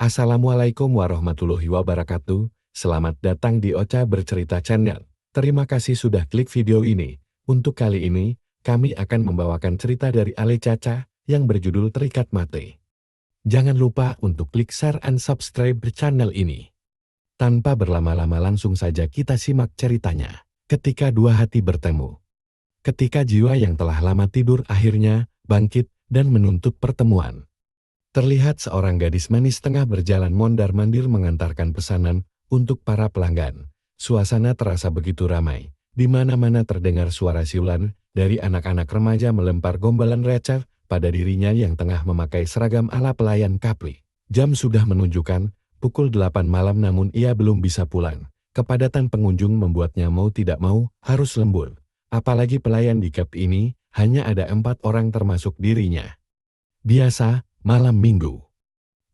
Assalamualaikum warahmatullahi wabarakatuh. Selamat datang di Ocha Bercerita Channel. Terima kasih sudah klik video ini. Untuk kali ini, kami akan membawakan cerita dari Ale Caca yang berjudul Terikat Mati. Jangan lupa untuk klik share and subscribe channel ini. Tanpa berlama-lama langsung saja kita simak ceritanya. Ketika dua hati bertemu. Ketika jiwa yang telah lama tidur akhirnya bangkit dan menuntut pertemuan. Terlihat seorang gadis manis tengah berjalan mondar-mandir mengantarkan pesanan untuk para pelanggan. Suasana terasa begitu ramai. Di mana-mana terdengar suara siulan dari anak-anak remaja melempar gombalan receh pada dirinya yang tengah memakai seragam ala pelayan kapli. Jam sudah menunjukkan pukul 8 malam namun ia belum bisa pulang. Kepadatan pengunjung membuatnya mau tidak mau harus lembur. Apalagi pelayan di kap ini hanya ada 4 orang termasuk dirinya. Biasa, malam minggu.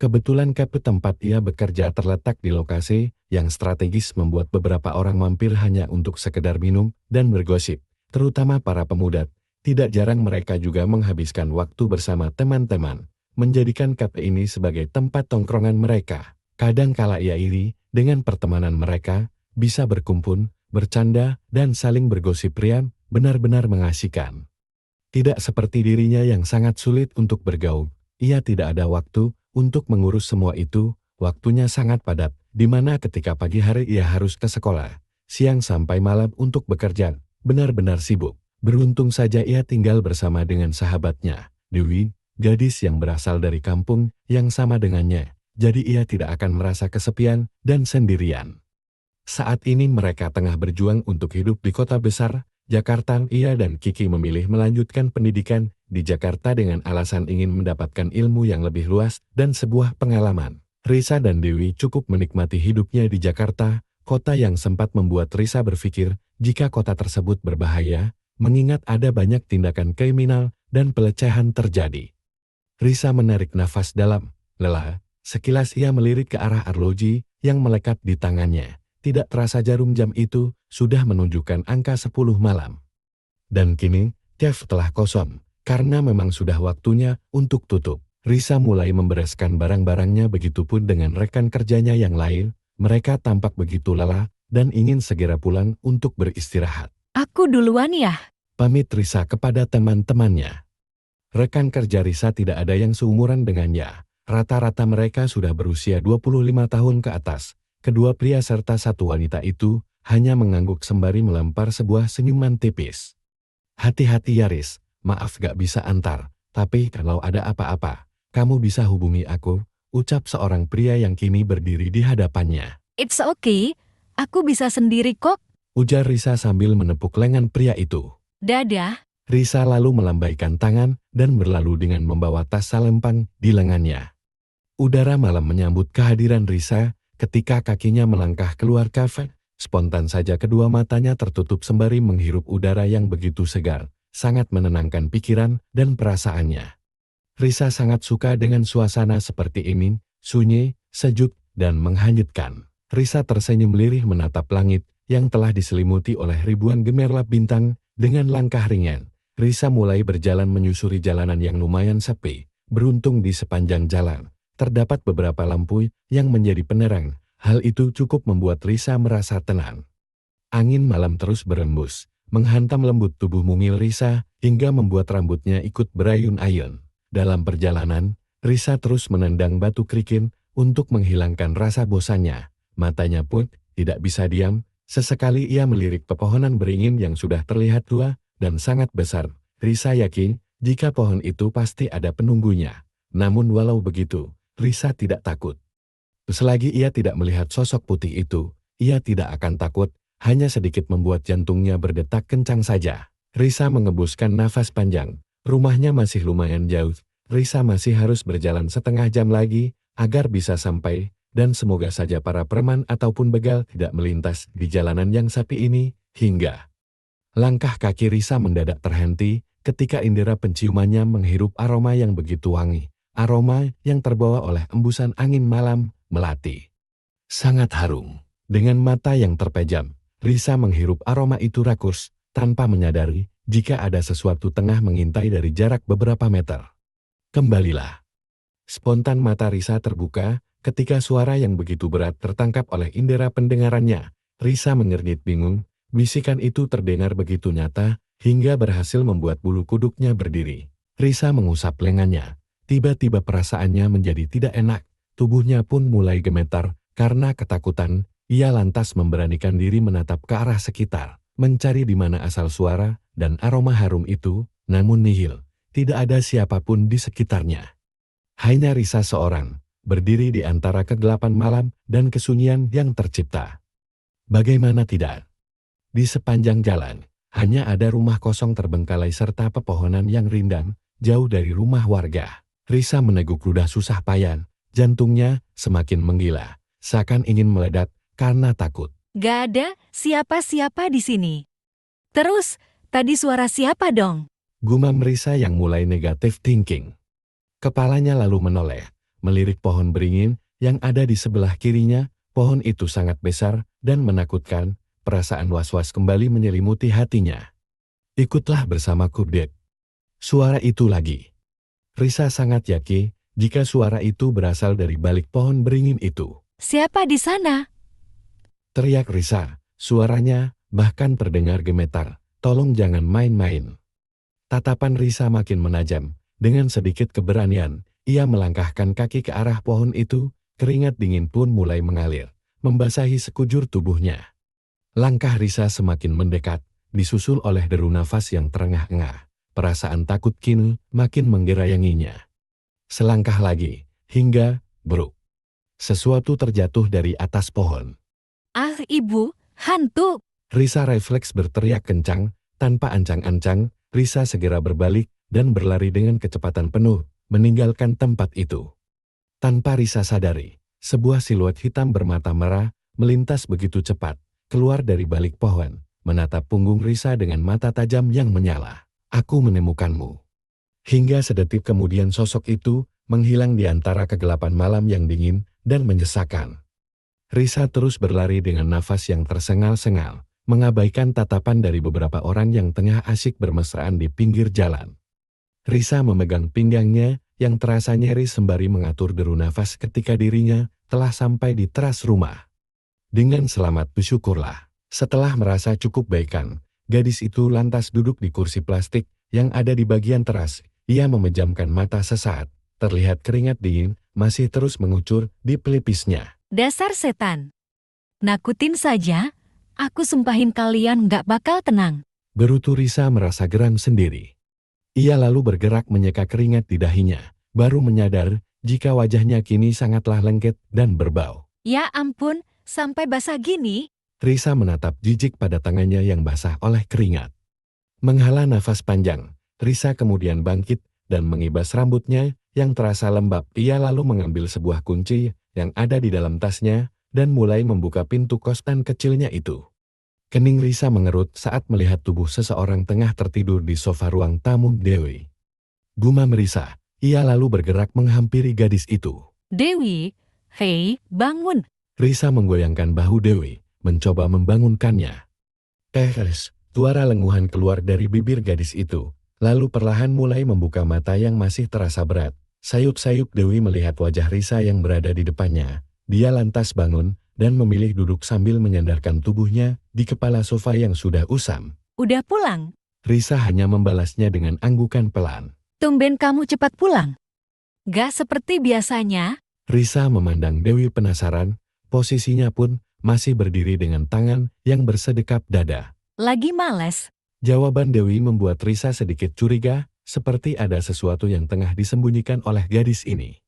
Kebetulan kafe tempat ia bekerja terletak di lokasi yang strategis membuat beberapa orang mampir hanya untuk sekedar minum dan bergosip. Terutama para pemuda, tidak jarang mereka juga menghabiskan waktu bersama teman-teman, menjadikan kafe ini sebagai tempat tongkrongan mereka. Kadang kala ia iri dengan pertemanan mereka, bisa berkumpul, bercanda, dan saling bergosip riang, benar-benar mengasihkan. Tidak seperti dirinya yang sangat sulit untuk bergaul. Ia tidak ada waktu untuk mengurus semua itu, waktunya sangat padat, di mana ketika pagi hari ia harus ke sekolah, siang sampai malam untuk bekerja, benar-benar sibuk. Beruntung saja ia tinggal bersama dengan sahabatnya, Dewi, gadis yang berasal dari kampung yang sama dengannya, jadi ia tidak akan merasa kesepian dan sendirian. Saat ini mereka tengah berjuang untuk hidup di kota besar, Jakarta. Ia dan Kiki memilih melanjutkan pendidikan di Jakarta dengan alasan ingin mendapatkan ilmu yang lebih luas dan sebuah pengalaman. Risa dan Dewi cukup menikmati hidupnya di Jakarta, kota yang sempat membuat Risa berpikir jika kota tersebut berbahaya, mengingat ada banyak tindakan kriminal dan pelecehan terjadi. Risa menarik nafas dalam, lelah, sekilas ia melirik ke arah arloji yang melekat di tangannya. Tidak terasa jarum jam itu sudah menunjukkan angka 10 malam. Dan kini, kafe telah kosong. Karena memang sudah waktunya untuk tutup. Risa mulai membereskan barang-barangnya, begitupun dengan rekan kerjanya yang lain. Mereka tampak begitu lelah dan ingin segera pulang untuk beristirahat. Aku duluan ya? Pamit Risa kepada teman-temannya. Rekan kerja Risa tidak ada yang seumuran dengannya. Rata-rata mereka sudah berusia 25 tahun ke atas. Kedua pria serta satu wanita itu hanya mengangguk sembari melempar sebuah senyuman tipis. Hati-hati Yaris. Maaf gak bisa antar, tapi kalau ada apa-apa, kamu bisa hubungi aku, ucap seorang pria yang kini berdiri di hadapannya. It's okay, aku bisa sendiri kok. Ujar Risa sambil menepuk lengan pria itu. Dadah. Risa lalu melambaikan tangan dan berlalu dengan membawa tas salempang di lengannya. Udara malam menyambut kehadiran Risa ketika kakinya melangkah keluar kafe. Spontan saja kedua matanya tertutup sembari menghirup udara yang begitu segar. Sangat menenangkan pikiran dan perasaannya. Risa sangat suka dengan suasana seperti ini, sunyi, sejuk, dan menghanyutkan. Risa tersenyum lirih menatap langit yang telah diselimuti oleh ribuan gemerlap bintang. Dengan langkah ringan, Risa mulai berjalan menyusuri jalanan yang lumayan sepi. Beruntung di sepanjang jalan, terdapat beberapa lampu yang menjadi penerang. Hal itu cukup membuat Risa merasa tenang. Angin malam terus berembus, menghantam lembut tubuh mungil Risa, hingga membuat rambutnya ikut berayun-ayun. Dalam perjalanan, Risa terus menendang batu kerikil untuk menghilangkan rasa bosannya. Matanya pun tidak bisa diam, sesekali ia melirik pepohonan beringin yang sudah terlihat tua dan sangat besar. Risa yakin jika pohon itu pasti ada penunggunya. Namun walau begitu, Risa tidak takut. Selagi ia tidak melihat sosok putih itu, ia tidak akan takut. Hanya sedikit membuat jantungnya berdetak kencang saja. Risa mengebuskan nafas panjang. Rumahnya masih lumayan jauh. Risa masih harus berjalan setengah jam lagi agar bisa sampai, dan semoga saja para preman ataupun begal tidak melintas di jalanan yang sepi ini, hingga langkah kaki Risa mendadak terhenti ketika indera penciumannya menghirup aroma yang begitu wangi. Aroma yang terbawa oleh embusan angin malam melati. Sangat harum. Dengan mata yang terpejam, Risa menghirup aroma itu rakus, tanpa menyadari jika ada sesuatu tengah mengintai dari jarak beberapa meter. Kembalilah. Spontan mata Risa terbuka Ketika suara yang begitu berat tertangkap oleh indera pendengarannya, Risa mengernyit bingung. Bisikan itu terdengar begitu nyata, hingga berhasil membuat bulu kuduknya berdiri. Risa mengusap lengannya. Tiba-tiba perasaannya menjadi tidak enak. Tubuhnya pun mulai gemetar. Karena ketakutan, ia lantas memberanikan diri menatap ke arah sekitar, mencari di mana asal suara dan aroma harum itu, namun nihil. Tidak ada siapapun di sekitarnya. Hanya Risa seorang, berdiri di antara kegelapan malam dan kesunyian yang tercipta. Bagaimana tidak? Di sepanjang jalan, hanya ada rumah kosong terbengkalai serta pepohonan yang rindang, jauh dari rumah warga. Risa meneguk ludah susah payah, jantungnya semakin menggila, seakan ingin meledak karena takut. Gak ada siapa-siapa di sini. Terus, tadi suara siapa dong? Gumam Risa yang mulai negatif thinking. Kepalanya lalu menoleh, melirik pohon beringin yang ada di sebelah kirinya. Pohon itu sangat besar dan menakutkan. Perasaan was-was kembali menyelimuti hatinya. Ikutlah bersamaku, Dek. Suara itu lagi. Risa sangat yakin jika suara itu berasal dari balik pohon beringin itu. Siapa di sana? Teriak Risa, suaranya bahkan terdengar gemetar. Tolong jangan main-main. Tatapan Risa makin menajam. Dengan sedikit keberanian, ia melangkahkan kaki ke arah pohon itu. Keringat dingin pun mulai mengalir, membasahi sekujur tubuhnya. Langkah Risa semakin mendekat, disusul oleh deru nafas yang terengah-engah. Perasaan takut kini makin menggerayanginya. Selangkah lagi, hingga, bruk. Sesuatu terjatuh dari atas pohon. Ah, ibu, hantu. Risa refleks berteriak kencang, tanpa ancang-ancang. Risa segera berbalik dan berlari dengan kecepatan penuh, meninggalkan tempat itu. Tanpa Risa sadari, sebuah siluet hitam bermata merah melintas begitu cepat, keluar dari balik pohon, menatap punggung Risa dengan mata tajam yang menyala. Aku menemukanmu. Hingga sedetik kemudian sosok itu menghilang di antara kegelapan malam yang dingin dan menyesakan. Risa terus berlari dengan nafas yang tersengal-sengal, mengabaikan tatapan dari beberapa orang yang tengah asyik bermesraan di pinggir jalan. Risa memegang pinggangnya yang terasa nyeri sembari mengatur deru nafas ketika dirinya telah sampai di teras rumah. Dengan selamat bersyukurlah. Setelah merasa cukup baikan, gadis itu lantas duduk di kursi plastik yang ada di bagian teras. Ia memejamkan mata sesaat. Terlihat keringat dingin masih terus mengucur di pelipisnya. Dasar setan. Nakutin saja, aku sumpahin kalian gak bakal tenang. Gerutu Risa merasa geram sendiri. Ia lalu bergerak menyeka keringat di dahinya, baru menyadar jika wajahnya kini sangatlah lengket dan berbau. Ya ampun, sampai basah gini. Risa menatap jijik pada tangannya yang basah oleh keringat. Menghala nafas panjang, Risa kemudian bangkit dan mengibas rambutnya yang terasa lembab. Ia lalu mengambil sebuah kunci yang ada di dalam tasnya dan mulai membuka pintu kosan kecilnya itu. Kening Risa mengerut saat melihat tubuh seseorang tengah tertidur di sofa ruang tamu Dewi. Gumam Risa, ia lalu bergerak menghampiri gadis itu. Dewi, hei, bangun. Risa menggoyangkan bahu Dewi, mencoba membangunkannya. Suara lenguhan keluar dari bibir gadis itu, lalu perlahan mulai membuka mata yang masih terasa berat. Sayup-sayup Dewi melihat wajah Risa yang berada di depannya. Dia lantas bangun dan memilih duduk sambil menyandarkan tubuhnya di kepala sofa yang sudah usam. Udah pulang? Risa hanya membalasnya dengan anggukan pelan. Tumben kamu cepat pulang. Gak seperti biasanya. Risa memandang Dewi penasaran, posisinya pun masih berdiri dengan tangan yang bersedekap dada. Lagi males. Jawaban Dewi membuat Risa sedikit curiga, seperti ada sesuatu yang tengah disembunyikan oleh gadis ini.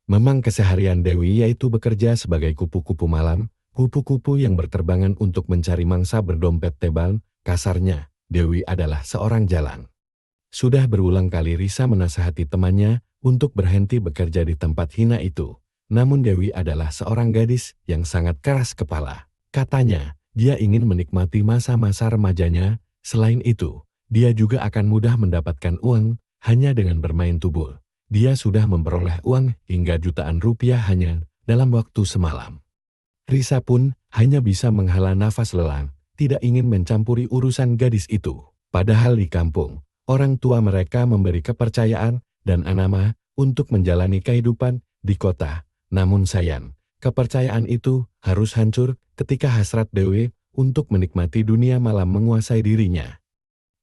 Memang keseharian Dewi yaitu bekerja sebagai kupu-kupu malam, kupu-kupu yang berterbangan untuk mencari mangsa berdompet tebal. Kasarnya, Dewi adalah seorang jalang. Sudah berulang kali Risa menasihati temannya untuk berhenti bekerja di tempat hina itu. Namun Dewi adalah seorang gadis yang sangat keras kepala. Katanya, dia ingin menikmati masa-masa remajanya. Selain itu, dia juga akan mudah mendapatkan uang hanya dengan bermain tubuh. Dia sudah memperoleh uang hingga jutaan rupiah hanya dalam waktu semalam. Risa pun hanya bisa menghala nafas lelah, tidak ingin mencampuri urusan gadis itu. Padahal di kampung, orang tua mereka memberi kepercayaan dan nama untuk menjalani kehidupan di kota. Namun sayang, kepercayaan itu harus hancur ketika hasrat Dewi untuk menikmati dunia malam menguasai dirinya.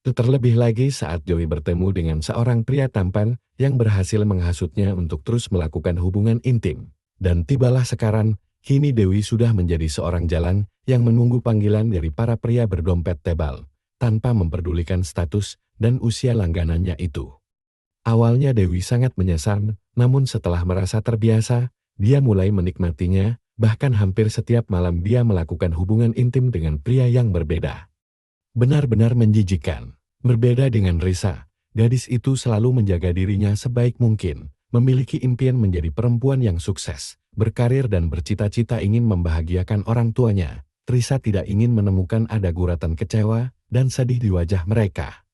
Terlebih lagi saat Dewi bertemu dengan seorang pria tampan yang berhasil menghasutnya untuk terus melakukan hubungan intim. Dan tibalah sekarang, kini Dewi sudah menjadi seorang jalan yang menunggu panggilan dari para pria berdompet tebal, tanpa memperdulikan status dan usia langganannya itu. Awalnya Dewi sangat menyesal, namun setelah merasa terbiasa, dia mulai menikmatinya, bahkan hampir setiap malam dia melakukan hubungan intim dengan pria yang berbeda. Benar-benar menjijikkan. Berbeda dengan Risa, gadis itu selalu menjaga dirinya sebaik mungkin, memiliki impian menjadi perempuan yang sukses, berkarir dan bercita-cita ingin membahagiakan orang tuanya. Risa tidak ingin menemukan ada guratan kecewa dan sedih di wajah mereka.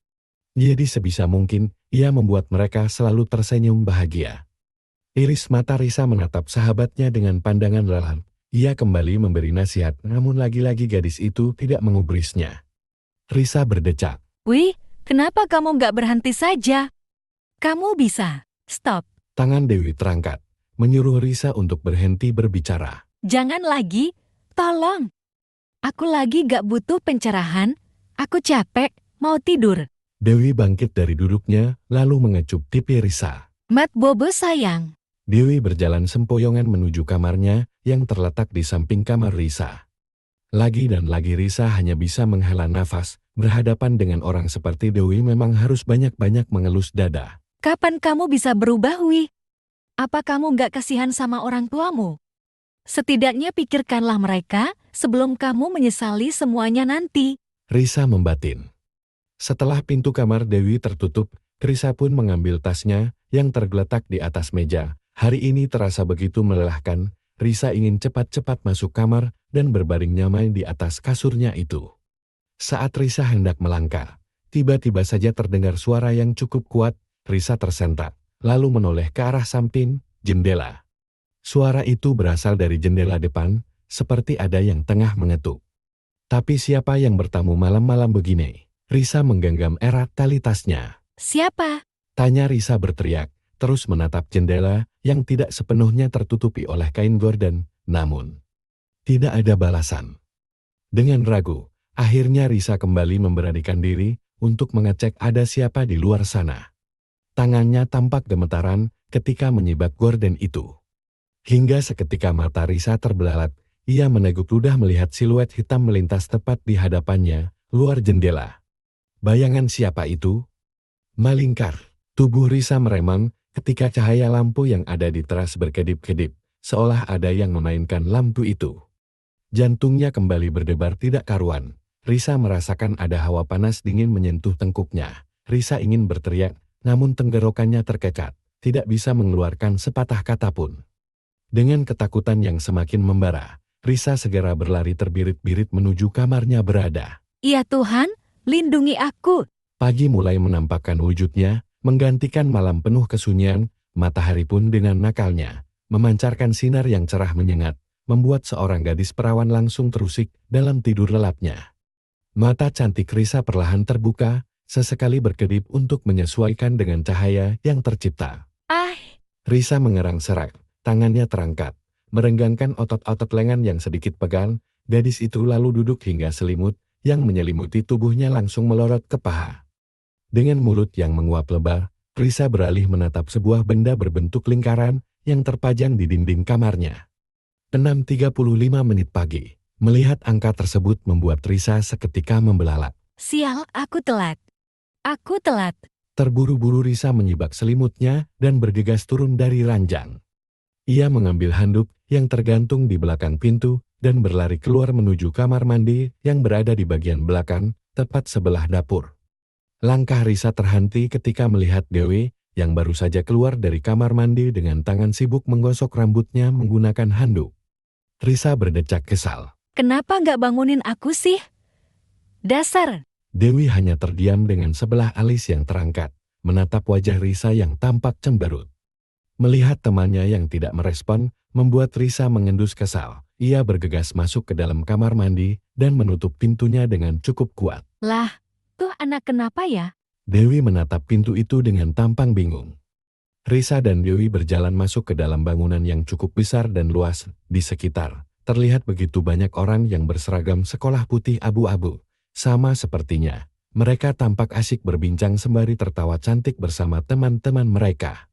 Jadi sebisa mungkin, ia membuat mereka selalu tersenyum bahagia. Iris mata Risa menatap sahabatnya dengan pandangan lelah. Ia kembali memberi nasihat, namun lagi-lagi gadis itu tidak mengubrisnya. Risa berdecak. Wih, kenapa kamu nggak berhenti saja? Kamu bisa. Stop. Tangan Dewi terangkat, menyuruh Risa untuk berhenti berbicara. Jangan lagi. Tolong. Aku lagi gak butuh pencerahan. Aku capek, mau tidur. Dewi bangkit dari duduknya, lalu mengecup pipi Risa. Mat Bobo sayang. Dewi berjalan sempoyongan menuju kamarnya yang terletak di samping kamar Risa. Lagi dan lagi Risa hanya bisa menghela nafas, berhadapan dengan orang seperti Dewi memang harus banyak-banyak mengelus dada. Kapan kamu bisa berubah, Wi? Apa kamu gak kasihan sama orang tuamu? Setidaknya pikirkanlah mereka sebelum kamu menyesali semuanya nanti. Risa membatin. Setelah pintu kamar Dewi tertutup, Risa pun mengambil tasnya yang tergeletak di atas meja. Hari ini terasa begitu melelahkan, Risa ingin cepat-cepat masuk kamar dan berbaring nyaman di atas kasurnya itu. Saat Risa hendak melangkah, tiba-tiba saja terdengar suara yang cukup kuat. Risa tersentak, lalu menoleh ke arah samping jendela. Suara itu berasal dari jendela depan, seperti ada yang tengah mengetuk. Tapi siapa yang bertamu malam-malam begini? Risa menggenggam erat tali tasnya. Siapa? Tanya Risa berteriak, terus menatap jendela yang tidak sepenuhnya tertutupi oleh kain gorden, namun tidak ada balasan. Dengan ragu, akhirnya Risa kembali memberanikan diri untuk mengecek ada siapa di luar sana. Tangannya tampak gemetaran ketika menyibak gorden itu. Hingga seketika mata Risa terbelalak, ia meneguk ludah melihat siluet hitam melintas tepat di hadapannya, luar jendela. Bayangan siapa itu? Malingkar. Tubuh Risa meremang ketika cahaya lampu yang ada di teras berkedip-kedip, seolah ada yang memainkan lampu itu. Jantungnya kembali berdebar tidak karuan. Risa merasakan ada hawa panas dingin menyentuh tengkuknya. Risa ingin berteriak, namun tenggorokannya terkecat, tidak bisa mengeluarkan sepatah kata pun. Dengan ketakutan yang semakin membara, Risa segera berlari terbirit-birit menuju kamarnya berada. Ya Tuhan, lindungi aku. Pagi mulai menampakkan wujudnya, menggantikan malam penuh kesunyian. Matahari pun dengan nakalnya memancarkan sinar yang cerah menyengat, membuat seorang gadis perawan langsung terusik dalam tidur lelapnya. Mata cantik Risa perlahan terbuka, sesekali berkedip untuk menyesuaikan dengan cahaya yang tercipta. Ah, Risa mengerang serak, tangannya terangkat, merenggangkan otot-otot lengan yang sedikit pegal. Gadis itu lalu duduk hingga selimut yang menyelimuti tubuhnya langsung melorot ke paha. Dengan mulut yang menguap lebar, Risa beralih menatap sebuah benda berbentuk lingkaran yang terpajang di dinding kamarnya. 6.35 menit pagi. Melihat angka tersebut membuat Risa seketika membelalak. sial, aku telat. Aku telat. Terburu-buru Risa menyibak selimutnya dan bergegas turun dari ranjang. Ia mengambil handuk yang tergantung di belakang pintu dan berlari keluar menuju kamar mandi yang berada di bagian belakang, tepat sebelah dapur. Langkah Risa terhenti ketika melihat Dewi yang baru saja keluar dari kamar mandi dengan tangan sibuk menggosok rambutnya menggunakan handuk. Risa berdecak kesal. Kenapa nggak bangunin aku sih? Dasar. Dewi hanya terdiam dengan sebelah alis yang terangkat, menatap wajah Risa yang tampak cemberut. Melihat temannya yang tidak merespon, membuat Risa mengendus kesal. Ia bergegas masuk ke dalam kamar mandi dan menutup pintunya dengan cukup kuat. Lah, tuh anak kenapa ya? Dewi menatap pintu itu dengan tampang bingung. Risa dan Dewi berjalan masuk ke dalam bangunan yang cukup besar dan luas di sekitar. Terlihat begitu banyak orang yang berseragam sekolah putih abu-abu. Sama sepertinya, mereka tampak asyik berbincang sembari tertawa cantik bersama teman-teman mereka.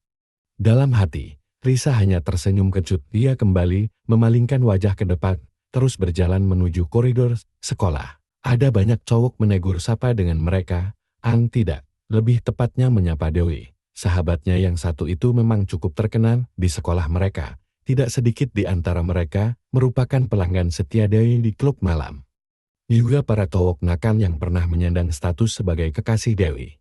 Dalam hati, Risa hanya tersenyum kecut. Dia kembali memalingkan wajah ke depan, terus berjalan menuju koridor sekolah. Ada banyak cowok menegur sapa dengan mereka. Tidak, lebih tepatnya menyapa Dewi. Sahabatnya yang satu itu memang cukup terkenal di sekolah mereka. Tidak sedikit di antara mereka merupakan pelanggan setia Dewi di klub malam. Juga para cowok nakal yang pernah menyandang status sebagai kekasih Dewi.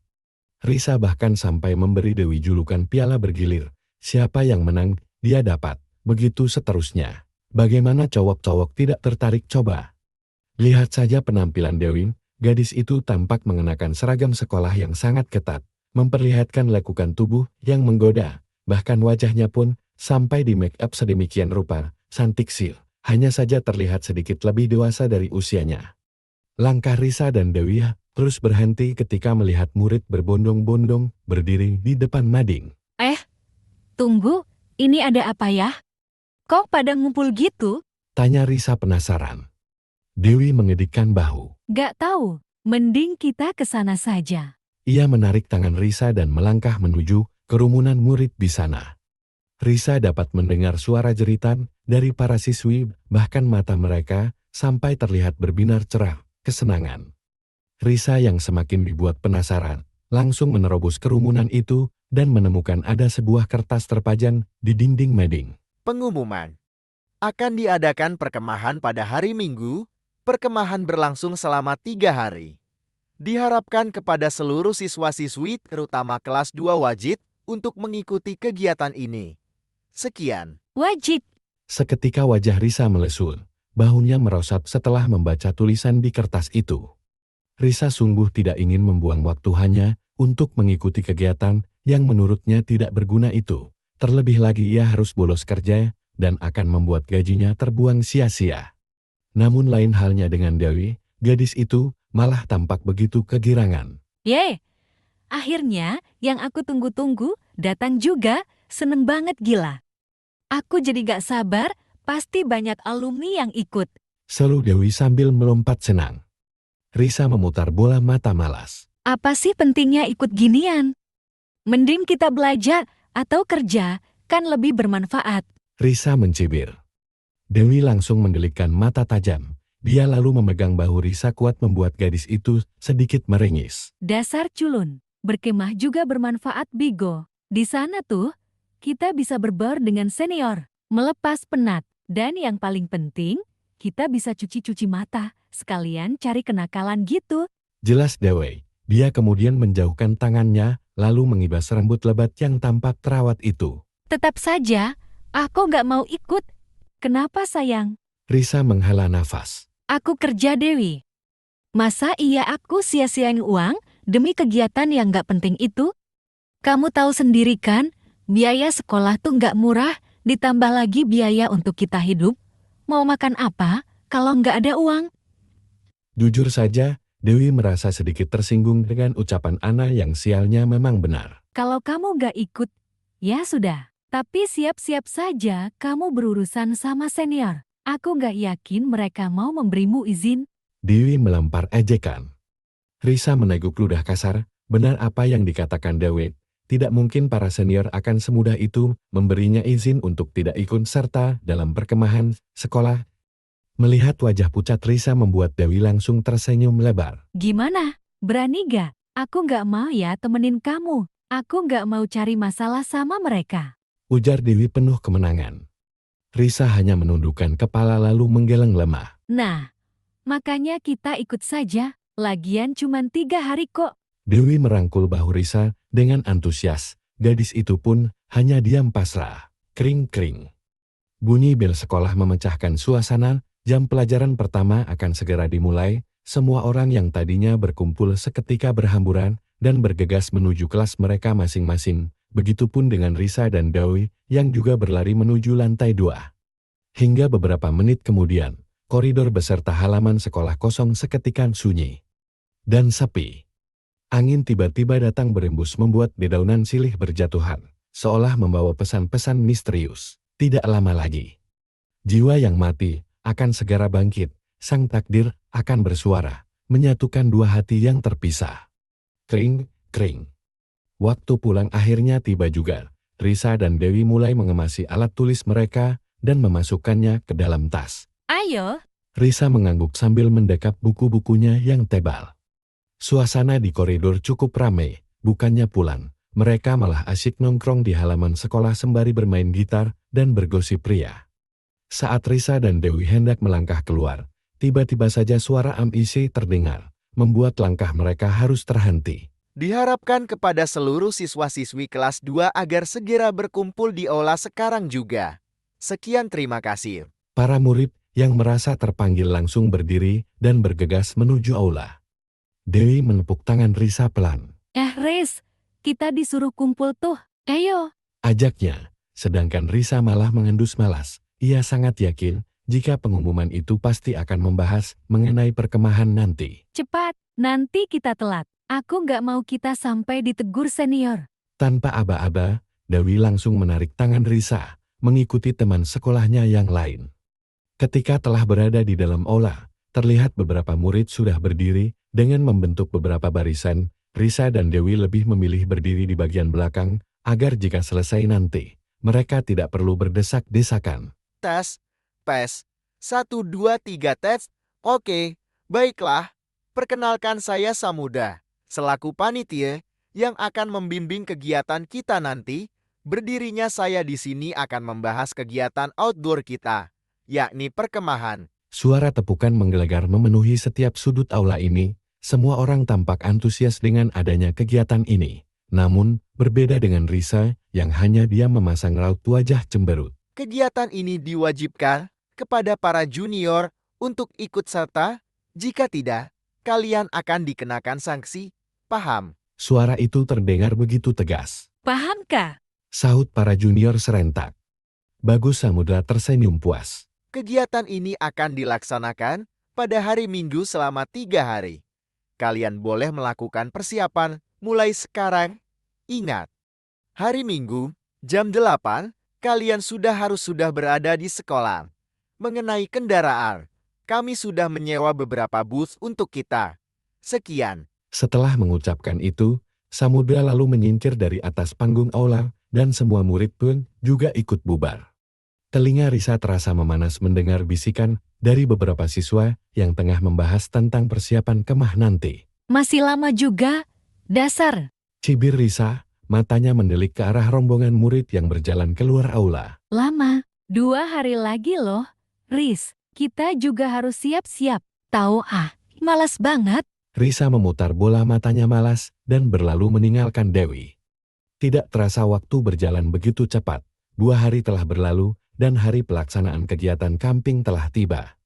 Risa bahkan sampai memberi Dewi julukan piala bergilir. Siapa yang menang, dia dapat. Begitu seterusnya. Bagaimana cowok-cowok tidak tertarik coba? Lihat saja penampilan Dewi. Gadis itu tampak mengenakan seragam sekolah yang sangat ketat, memperlihatkan lekukan tubuh yang menggoda. Bahkan wajahnya pun sampai di make up sedemikian rupa, cantik sil. Hanya saja terlihat sedikit lebih dewasa dari usianya. Langkah Risa dan Dewi terus berhenti ketika melihat murid berbondong-bondong berdiri di depan mading. Tunggu, ini ada apa ya? Kok pada ngumpul gitu? Tanya Risa penasaran. Dewi mengedikkan bahu. Gak tahu, mending kita ke sana saja. Ia menarik tangan Risa dan melangkah menuju kerumunan murid di sana. Risa dapat mendengar suara jeritan dari para siswi, bahkan mata mereka sampai terlihat berbinar cerah kesenangan. Risa yang semakin dibuat penasaran, langsung menerobos kerumunan itu dan menemukan ada sebuah kertas terpajang di dinding mading. Pengumuman. Akan diadakan perkemahan pada hari Minggu. Perkemahan berlangsung selama 3 hari. Diharapkan kepada seluruh siswa-siswi, terutama kelas 2 wajib, untuk mengikuti kegiatan ini. Sekian. Wajib. Seketika wajah Risa melesul, bahunya merosot setelah membaca tulisan di kertas itu. Risa sungguh tidak ingin membuang waktu hanya untuk mengikuti kegiatan yang menurutnya tidak berguna itu. Terlebih lagi ia harus bolos kerja dan akan membuat gajinya terbuang sia-sia. Namun lain halnya dengan Dewi, gadis itu malah tampak begitu kegirangan. Yeay, akhirnya yang aku tunggu-tunggu datang juga, seneng banget gila. Aku jadi gak sabar, pasti banyak alumni yang ikut. Seru Dewi sambil melompat senang. Risa memutar bola mata malas. Apa sih pentingnya ikut ginian? Mending kita belajar atau kerja, kan lebih bermanfaat. Risa mencibir. Dewi langsung mendelikkan mata tajam. Dia lalu memegang bahu Risa kuat membuat gadis itu sedikit meringis. Dasar culun, berkemah juga bermanfaat Bigo. Di sana tuh, kita bisa berbaur dengan senior, melepas penat, dan yang paling penting, kita bisa cuci-cuci mata, sekalian cari kenakalan gitu. Jelas Dewi. Dia kemudian menjauhkan tangannya, lalu mengibas rambut lebat yang tampak terawat itu. Tetap saja, aku gak mau ikut. Kenapa sayang? Risa menghela nafas. Aku kerja Dewi. Masa iya aku sia-siain uang demi kegiatan yang gak penting itu? Kamu tahu sendiri kan, biaya sekolah tuh gak murah, ditambah lagi biaya untuk kita hidup. Mau makan apa kalau gak ada uang? Jujur saja, Dewi merasa sedikit tersinggung dengan ucapan Ana yang sialnya memang benar. Kalau kamu gak ikut, ya sudah. Tapi siap-siap saja kamu berurusan sama senior. Aku gak yakin mereka mau memberimu izin. Dewi melempar ejekan. Risa meneguk ludah kasar, benar apa yang dikatakan Dewi. Tidak mungkin para senior akan semudah itu memberinya izin untuk tidak ikut serta dalam perkemahan sekolah. Melihat wajah pucat Risa membuat Dewi langsung tersenyum lebar. Gimana? Berani gak? Aku gak mau ya temenin kamu. Aku gak mau cari masalah sama mereka. Ujar Dewi penuh kemenangan. Risa hanya menundukkan kepala lalu menggeleng lemah. Nah, makanya kita ikut saja. Lagian cuma 3 hari kok. Dewi merangkul bahu Risa dengan antusias. Gadis itu pun hanya diam pasrah. Kring-kring. Bunyi bel sekolah memecahkan suasana. Jam pelajaran pertama akan segera dimulai. Semua orang yang tadinya berkumpul seketika berhamburan dan bergegas menuju kelas mereka masing-masing. Begitupun dengan Risa dan Dewi yang juga berlari menuju lantai 2. Hingga beberapa menit kemudian, koridor beserta halaman sekolah kosong seketika sunyi dan sepi. Angin tiba-tiba datang berembus membuat dedaunan silih berjatuhan. seolah membawa pesan-pesan misterius. Tidak lama lagi, jiwa yang mati akan segera bangkit. Sang takdir akan bersuara, menyatukan dua hati yang terpisah. Kring, kring. Waktu pulang akhirnya tiba juga. Risa dan Dewi mulai mengemasi alat tulis mereka dan memasukkannya ke dalam tas. Ayo, Risa mengangguk sambil mendekap buku-bukunya yang tebal. Suasana di koridor cukup ramai, bukannya pulang. Mereka malah asyik nongkrong di halaman sekolah sembari bermain gitar dan bergosip pria. Saat Risa dan Dewi hendak melangkah keluar, tiba-tiba saja suara ambisi terdengar, membuat langkah mereka harus terhenti. Diharapkan kepada seluruh siswa-siswi kelas 2 agar segera berkumpul di aula sekarang juga. Sekian terima kasih. Para murid yang merasa terpanggil langsung berdiri dan bergegas menuju aula. Dewi menepuk tangan Risa pelan. Riz, kita disuruh kumpul tuh. Ayo. Ajaknya, sedangkan Risa malah mengendus malas. Ia sangat yakin jika pengumuman itu pasti akan membahas mengenai perkemahan nanti. Cepat, nanti kita telat. Aku nggak mau kita sampai ditegur senior. Tanpa aba-aba, Dewi langsung menarik tangan Risa, mengikuti teman sekolahnya yang lain. Ketika telah berada di dalam aula, terlihat beberapa murid sudah berdiri dengan membentuk beberapa barisan. Risa dan Dewi lebih memilih berdiri di bagian belakang, agar jika selesai nanti, mereka tidak perlu berdesak-desakan. Tes, pes, 1, 2, 3 tes. Oke, baiklah. Perkenalkan saya Samuda, selaku panitia yang akan membimbing kegiatan kita nanti. Berdirinya saya di sini akan membahas kegiatan outdoor kita, yakni perkemahan. Suara tepukan menggelegar memenuhi setiap sudut aula ini. Semua orang tampak antusias dengan adanya kegiatan ini. Namun, berbeda dengan Risa yang hanya dia memasang raut wajah cemberut. Kegiatan ini diwajibkan kepada para junior untuk ikut serta. Jika tidak, kalian akan dikenakan sanksi. Paham? Suara itu terdengar begitu tegas. Paham, Kak? Sahut para junior serentak. Bagus Samudra tersenyum puas. Kegiatan ini akan dilaksanakan pada hari Minggu selama 3 hari. Kalian boleh melakukan persiapan mulai sekarang. Ingat, hari Minggu, jam 8, kalian harus berada di sekolah. Mengenai kendaraan, kami sudah menyewa beberapa bus untuk kita. Sekian. Setelah mengucapkan itu, Samudra lalu menyingkir dari atas panggung aula dan semua murid pun juga ikut bubar. Telinga Risa terasa memanas mendengar bisikan dari beberapa siswa yang tengah membahas tentang persiapan kemah nanti. Masih lama juga, dasar. Cibir Risa, matanya mendelik ke arah rombongan murid yang berjalan keluar aula. Lama, 2 hari lagi loh. Riz, kita juga harus siap-siap. Tahu malas banget. Risa memutar bola matanya malas dan berlalu meninggalkan Dewi. Tidak terasa waktu berjalan begitu cepat. 2 hari telah berlalu dan hari pelaksanaan kegiatan camping telah tiba.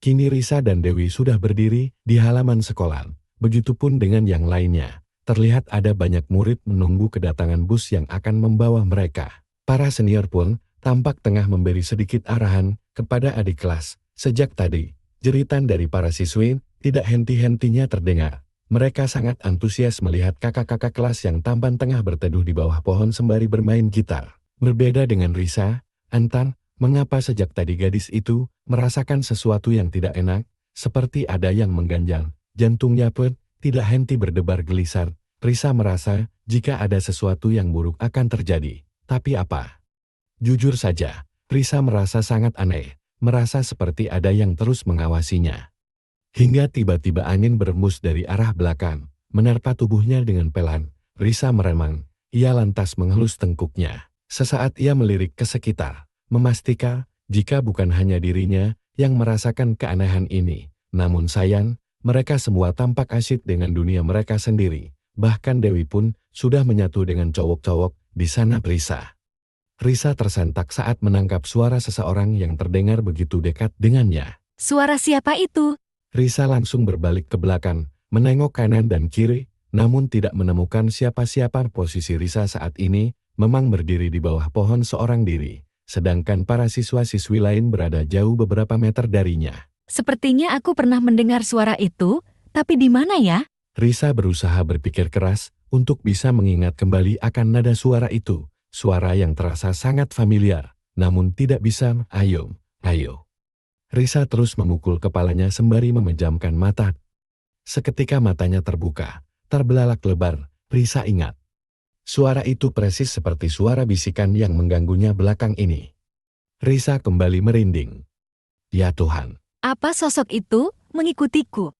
Kini Risa dan Dewi sudah berdiri di halaman sekolah. Begitupun dengan yang lainnya. Terlihat ada banyak murid menunggu kedatangan bus yang akan membawa mereka. Para senior pun tampak tengah memberi sedikit arahan kepada adik kelas. Sejak tadi, jeritan dari para siswi tidak henti-hentinya terdengar. Mereka sangat antusias melihat kakak-kakak kelas yang tampan tengah berteduh di bawah pohon sembari bermain gitar. Berbeda dengan Risa, Antan, mengapa sejak tadi gadis itu merasakan sesuatu yang tidak enak, seperti ada yang mengganjal. Jantungnya pun tidak henti berdebar gelisar. Risa merasa jika ada sesuatu yang buruk akan terjadi. Tapi apa? Jujur saja, Risa merasa sangat aneh, merasa seperti ada yang terus mengawasinya. Hingga tiba-tiba angin berembus dari arah belakang, menerpa tubuhnya dengan pelan. Risa meremang, ia lantas mengelus tengkuknya. Sesaat ia melirik ke sekitar, memastikan jika bukan hanya dirinya yang merasakan keanehan ini. Namun sayang, mereka semua tampak asyik dengan dunia mereka sendiri. Bahkan Dewi pun sudah menyatu dengan cowok-cowok di sana. Risa tersentak saat menangkap suara seseorang yang terdengar begitu dekat dengannya. Suara siapa itu? Risa langsung berbalik ke belakang, menengok kanan dan kiri, namun tidak menemukan siapa-siapa. Posisi Risa saat ini memang berdiri di bawah pohon seorang diri, sedangkan para siswa-siswi lain berada jauh beberapa meter darinya. Sepertinya aku pernah mendengar suara itu, tapi di mana ya? Risa berusaha berpikir keras untuk bisa mengingat kembali akan nada suara itu, suara yang terasa sangat familiar, namun tidak bisa. Ayo, ayo. Risa terus memukul kepalanya sembari memejamkan mata. Seketika matanya terbuka, terbelalak lebar. Risa ingat. Suara itu persis seperti suara bisikan yang mengganggunya belakang ini. Risa kembali merinding. Ya Tuhan. Apa sosok itu mengikutiku?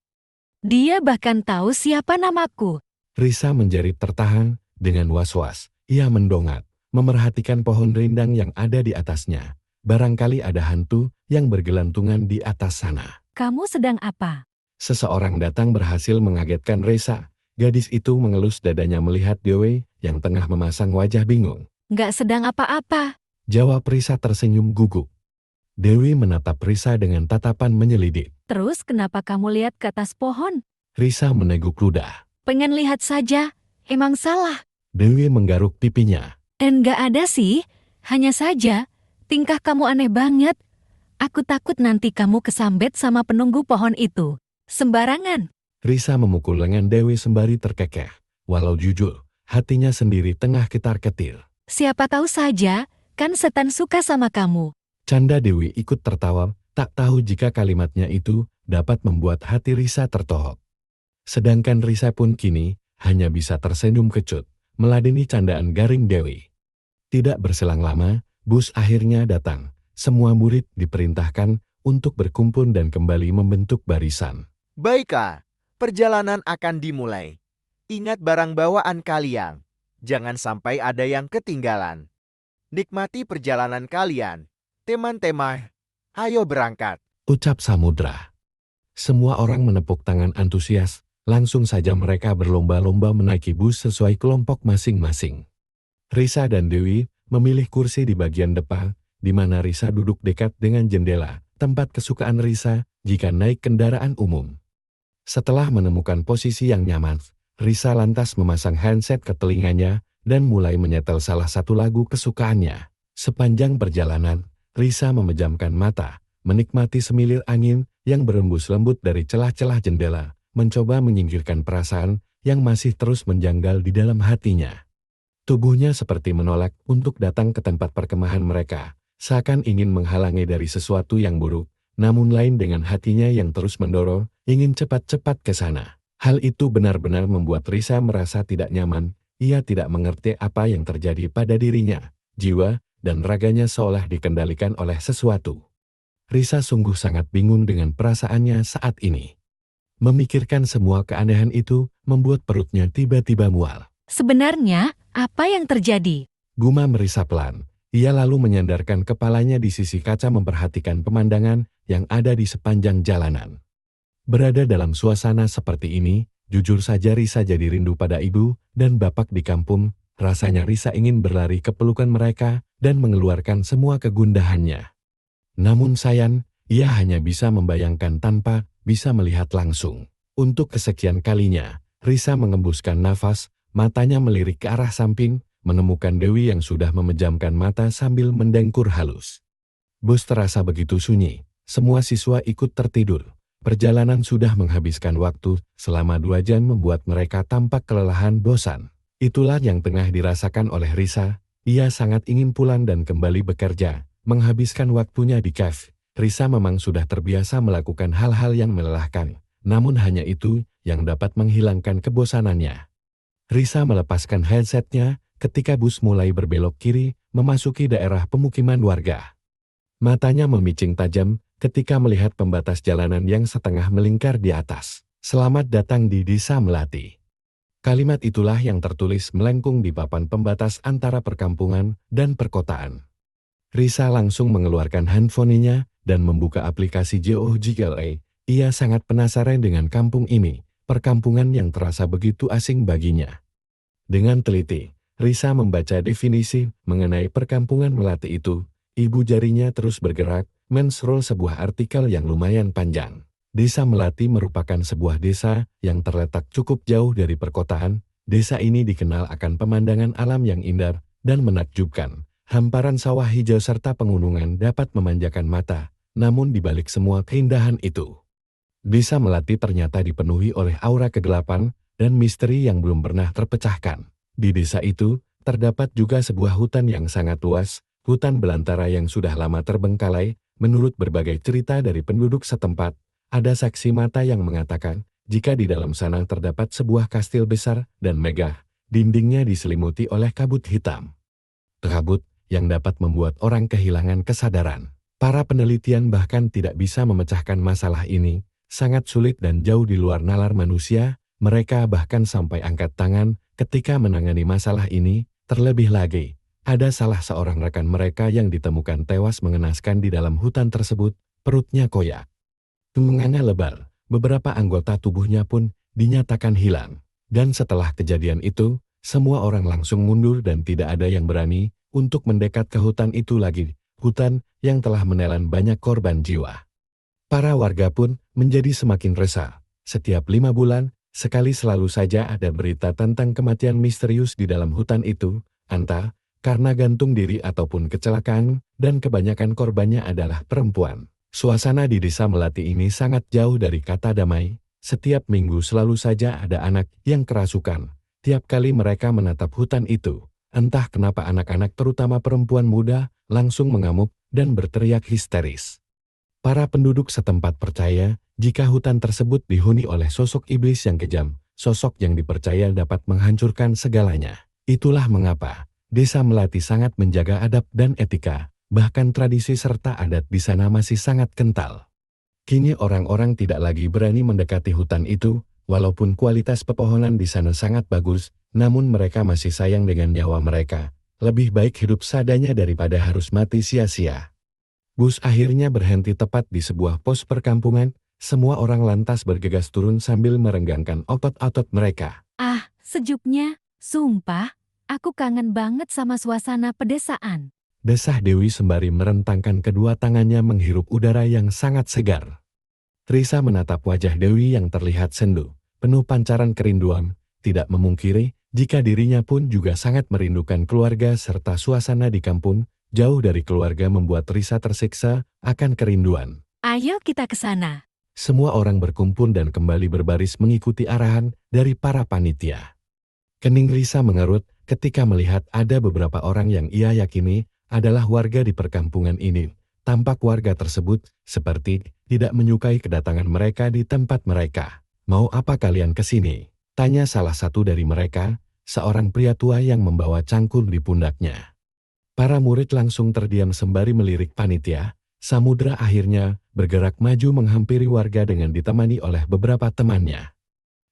Dia bahkan tahu siapa namaku. Risa menjerit tertahan, dengan was-was. Ia mendongak, memerhatikan pohon rindang yang ada di atasnya. Barangkali ada hantu yang bergelantungan di atas sana. Kamu sedang apa? Seseorang datang berhasil mengagetkan Risa. Gadis itu mengelus dadanya melihat Dewi yang tengah memasang wajah bingung. Nggak sedang apa-apa. Jawab Risa tersenyum gugup. Dewi menatap Risa dengan tatapan menyelidik. Terus kenapa kamu lihat ke atas pohon? Risa meneguk ludah. Pengen lihat saja. Emang salah. Dewi menggaruk pipinya. Nggak ada sih. Hanya saja, tingkah kamu aneh banget. Aku takut nanti kamu kesambet sama penunggu pohon itu. Sembarangan. Risa memukul lengan Dewi sembari terkekeh. Walau jujur, hatinya sendiri tengah ketar-ketir. Siapa tahu saja, kan setan suka sama kamu. Canda Dewi ikut tertawa, tak tahu jika kalimatnya itu dapat membuat hati Risa tertohok. Sedangkan Risa pun kini hanya bisa tersenyum kecut, meladeni candaan garing Dewi. Tidak berselang lama, bus akhirnya datang. Semua murid diperintahkan untuk berkumpul dan kembali membentuk barisan. Baiklah, perjalanan akan dimulai. Ingat barang bawaan kalian. Jangan sampai ada yang ketinggalan. Nikmati perjalanan kalian. Teman-teman, ayo berangkat. Ucap Samudra. Semua orang menepuk tangan antusias, langsung saja mereka berlomba-lomba menaiki bus sesuai kelompok masing-masing. Risa dan Dewi memilih kursi di bagian depan, di mana Risa duduk dekat dengan jendela, tempat kesukaan Risa jika naik kendaraan umum. Setelah menemukan posisi yang nyaman, Risa lantas memasang handset ke telinganya dan mulai menyetel salah satu lagu kesukaannya. Sepanjang perjalanan, Risa memejamkan mata, menikmati semilir angin yang berembus lembut dari celah-celah jendela, mencoba menyingkirkan perasaan yang masih terus menjanggal di dalam hatinya. Tubuhnya seperti menolak untuk datang ke tempat perkemahan mereka, seakan ingin menghalangi dari sesuatu yang buruk, namun lain dengan hatinya yang terus mendorong, ingin cepat-cepat ke sana. Hal itu benar-benar membuat Risa merasa tidak nyaman, ia tidak mengerti apa yang terjadi pada dirinya, jiwa, dan raganya seolah dikendalikan oleh sesuatu. Risa sungguh sangat bingung dengan perasaannya saat ini. Memikirkan semua keanehan itu, membuat perutnya tiba-tiba mual. Sebenarnya, apa yang terjadi? Gumam Risa pelan. Ia lalu menyandarkan kepalanya di sisi kaca memperhatikan pemandangan yang ada di sepanjang jalanan. Berada dalam suasana seperti ini, jujur saja Risa jadi rindu pada ibu dan bapak di kampung. Rasanya Risa ingin berlari ke pelukan mereka dan mengeluarkan semua kegundahannya. Namun sayang, ia hanya bisa membayangkan tanpa bisa melihat langsung. Untuk kesekian kalinya, Risa mengembuskan nafas, matanya melirik ke arah samping, menemukan Dewi yang sudah memejamkan mata sambil mendengkur halus. Bus terasa begitu sunyi, semua siswa ikut tertidur. Perjalanan sudah menghabiskan waktu selama 2 jam membuat mereka tampak kelelahan bosan. Itulah yang tengah dirasakan oleh Risa. Ia sangat ingin pulang dan kembali bekerja, menghabiskan waktunya di cafe. Risa memang sudah terbiasa melakukan hal-hal yang melelahkan, namun hanya itu yang dapat menghilangkan kebosanannya. Risa melepaskan headsetnya ketika bus mulai berbelok kiri, memasuki daerah pemukiman warga. Matanya memicing tajam ketika melihat pembatas jalanan yang setengah melingkar di atas. Selamat datang di Desa Melati. Kalimat itulah yang tertulis melengkung di papan pembatas antara perkampungan dan perkotaan. Risa langsung mengeluarkan handphonenya dan membuka aplikasi GeoGLA. Ia sangat penasaran dengan kampung ini, perkampungan yang terasa begitu asing baginya. Dengan teliti, Risa membaca definisi mengenai perkampungan Melati itu. Ibu jarinya terus bergerak, men-scroll sebuah artikel yang lumayan panjang. Desa Melati merupakan sebuah desa yang terletak cukup jauh dari perkotaan. Desa ini dikenal akan pemandangan alam yang indah dan menakjubkan. Hamparan sawah hijau serta pegunungan dapat memanjakan mata. Namun di balik semua keindahan itu, Desa Melati ternyata dipenuhi oleh aura kegelapan dan misteri yang belum pernah terpecahkan. Di desa itu, Terdapat juga sebuah hutan yang sangat luas, hutan belantara yang sudah lama terbengkalai. Menurut berbagai cerita dari penduduk setempat, ada saksi mata yang mengatakan, jika di dalam sana terdapat sebuah kastil besar dan megah, dindingnya diselimuti oleh kabut hitam. Kabut yang dapat membuat orang kehilangan kesadaran. Para penelitian bahkan tidak bisa memecahkan masalah ini, sangat sulit dan jauh di luar nalar manusia. Mereka bahkan sampai angkat tangan ketika menangani masalah ini. Terlebih lagi, ada salah seorang rekan mereka yang ditemukan tewas mengenaskan di dalam hutan tersebut, perutnya koyak. Tunggangnya lebar, beberapa anggota tubuhnya pun dinyatakan hilang. Dan setelah kejadian itu, semua orang langsung mundur dan tidak ada yang berani untuk mendekat ke hutan itu lagi. Hutan yang telah menelan banyak korban jiwa. Para warga pun menjadi semakin resah. Setiap 5 bulan, sekali selalu saja ada berita tentang kematian misterius di dalam hutan itu, entah karena gantung diri ataupun kecelakaan, dan kebanyakan korbannya adalah perempuan. Suasana di desa Melati ini sangat jauh dari kata damai. Setiap minggu selalu saja ada anak yang kerasukan. Tiap kali mereka menatap hutan itu, entah kenapa anak-anak terutama perempuan muda langsung mengamuk dan berteriak histeris. Para penduduk setempat percaya jika hutan tersebut dihuni oleh sosok iblis yang kejam, sosok yang dipercaya dapat menghancurkan segalanya. Itulah mengapa desa Melati sangat menjaga adab dan etika, bahkan tradisi serta adat di sana masih sangat kental. Kini orang-orang tidak lagi berani mendekati hutan itu, walaupun kualitas pepohonan di sana sangat bagus, namun mereka masih sayang dengan nyawa mereka. Lebih baik hidup seadanya daripada harus mati sia-sia. Bus akhirnya berhenti tepat di sebuah pos perkampungan. Semua orang lantas bergegas turun sambil merenggangkan otot-otot mereka. Ah, sejuknya, sumpah, aku kangen banget sama suasana pedesaan. Desah Dewi sembari merentangkan kedua tangannya menghirup udara yang sangat segar. Risa menatap wajah Dewi yang terlihat sendu, penuh pancaran kerinduan, tidak memungkiri jika dirinya pun juga sangat merindukan keluarga serta suasana di kampung. Jauh dari keluarga membuat Risa tersiksa akan kerinduan. Ayo kita ke sana. Semua orang berkumpul dan kembali berbaris mengikuti arahan dari para panitia. Kening Risa mengerut ketika melihat ada beberapa orang yang ia yakini adalah warga di perkampungan ini. Tampak warga tersebut seperti tidak menyukai kedatangan mereka di tempat mereka. Mau apa kalian ke sini? Tanya salah satu dari mereka, seorang pria tua yang membawa cangkul di pundaknya. Para murid langsung terdiam sembari melirik panitia. Samudra akhirnya bergerak maju menghampiri warga dengan ditemani oleh beberapa temannya.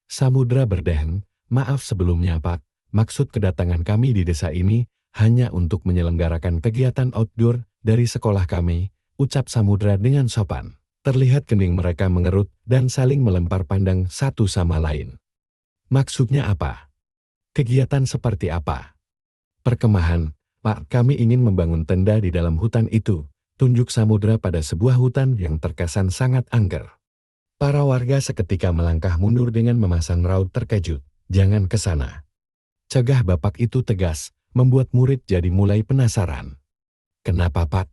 Samudra berdeheng, "Maaf sebelumnya Pak, maksud kedatangan kami di desa ini hanya untuk menyelenggarakan kegiatan outdoor dari sekolah kami," ucap Samudra dengan sopan. Terlihat kening mereka mengerut dan saling melempar pandang satu sama lain. Maksudnya apa? Kegiatan seperti apa? Perkemahan, Pak, kami ingin membangun tenda di dalam hutan itu, tunjuk Samudra pada sebuah hutan yang terkesan sangat angker. Para warga seketika melangkah mundur dengan memasang raut terkejut, "Jangan ke sana," cegah bapak itu tegas, membuat murid jadi mulai penasaran. "Kenapa Pak?"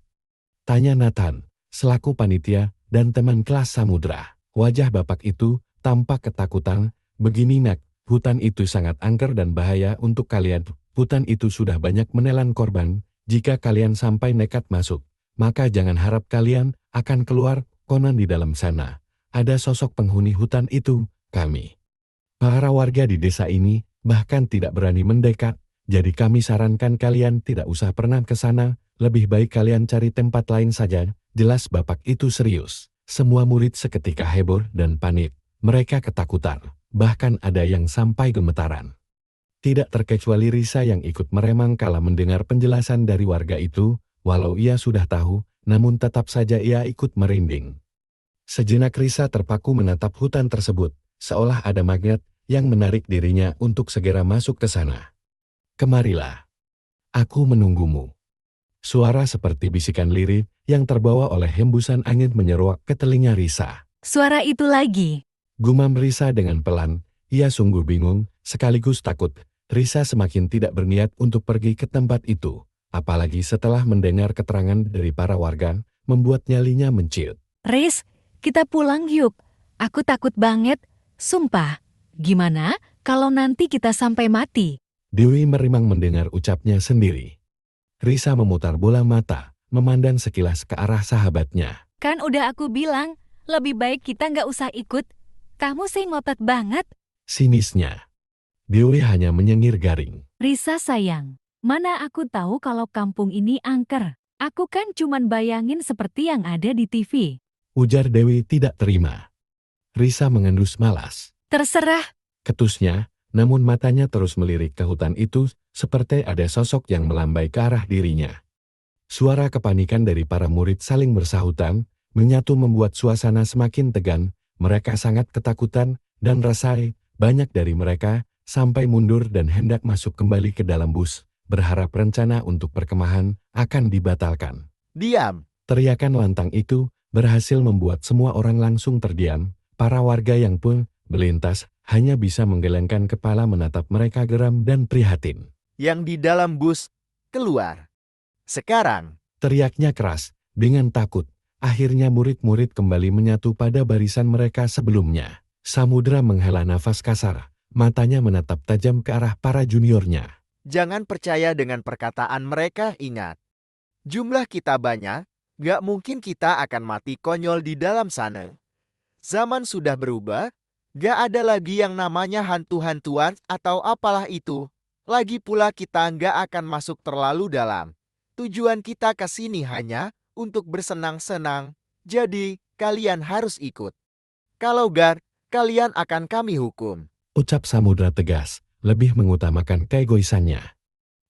tanya Nathan, selaku panitia dan teman kelas Samudra. Wajah bapak itu tampak ketakutan. "Begini Nak, hutan itu sangat angker dan bahaya untuk kalian. Hutan itu sudah banyak menelan korban. Jika kalian sampai nekat masuk, maka jangan harap kalian akan keluar. Konon di dalam sana ada sosok penghuni hutan itu, kami. Para warga di desa ini bahkan tidak berani mendekat. Jadi kami sarankan kalian tidak usah pernah ke sana. Lebih baik kalian cari tempat lain saja." Jelas bapak itu serius. Semua murid seketika heboh dan panik. Mereka ketakutan. Bahkan ada yang sampai gemetaran. Tidak terkecuali Risa yang ikut meremang kala mendengar penjelasan dari warga itu. Walau ia sudah tahu, namun tetap saja ia ikut merinding. Sejenak Risa terpaku menatap hutan tersebut, seolah ada magnet yang menarik dirinya untuk segera masuk ke sana. "Kemarilah. Aku menunggumu." Suara seperti bisikan lirih yang terbawa oleh hembusan angin menyeruak ke telinga Risa. Suara itu lagi. Gumam Risa dengan pelan. Ia sungguh bingung, sekaligus takut. Risa semakin tidak berniat untuk pergi ke tempat itu, apalagi setelah mendengar keterangan dari para warga, membuat nyalinya menciut. "Riz, kita pulang yuk. Aku takut banget. Sumpah. Gimana kalau nanti kita sampai mati?" Dewi merimang mendengar ucapnya sendiri. Risa memutar bola mata, memandang sekilas ke arah sahabatnya. Kan udah aku bilang, lebih baik kita nggak usah ikut. Kamu sih ngotot banget. Sinisnya. Dewi hanya menyengir garing. Risa sayang, mana aku tahu kalau kampung ini angker. Aku kan cuman bayangin seperti yang ada di TV. Ujar Dewi tidak terima. Risa mengendus malas. Terserah. Ketusnya, namun matanya terus melirik ke hutan itu seperti ada sosok yang melambai ke arah dirinya. Suara kepanikan dari para murid saling bersahutan, menyatu membuat suasana semakin tegang. Mereka sangat ketakutan dan resah. Banyak dari mereka sampai mundur dan hendak masuk kembali ke dalam bus, berharap rencana untuk perkemahan akan dibatalkan. Diam! Teriakan lantang itu berhasil membuat semua orang langsung terdiam. Para warga yang pun melintas hanya bisa menggelengkan kepala menatap mereka geram dan prihatin. Yang di dalam bus, keluar. Sekarang, Teriaknya keras, dengan takut. Akhirnya murid-murid kembali menyatu pada barisan mereka sebelumnya. Samudra menghela nafas kasar, matanya menatap tajam ke arah para juniornya. jangan percaya dengan perkataan mereka, ingat. Jumlah kita banyak, gak mungkin kita akan mati konyol di dalam sana. Zaman sudah berubah, gak ada lagi yang namanya hantu-hantuan atau apalah itu. Lagi pula kita gak akan masuk terlalu dalam. Tujuan kita ke sini hanya untuk bersenang-senang, jadi kalian harus ikut. Kalau gak, kalian akan kami hukum. Ucap Samudra tegas, lebih mengutamakan keegoisannya.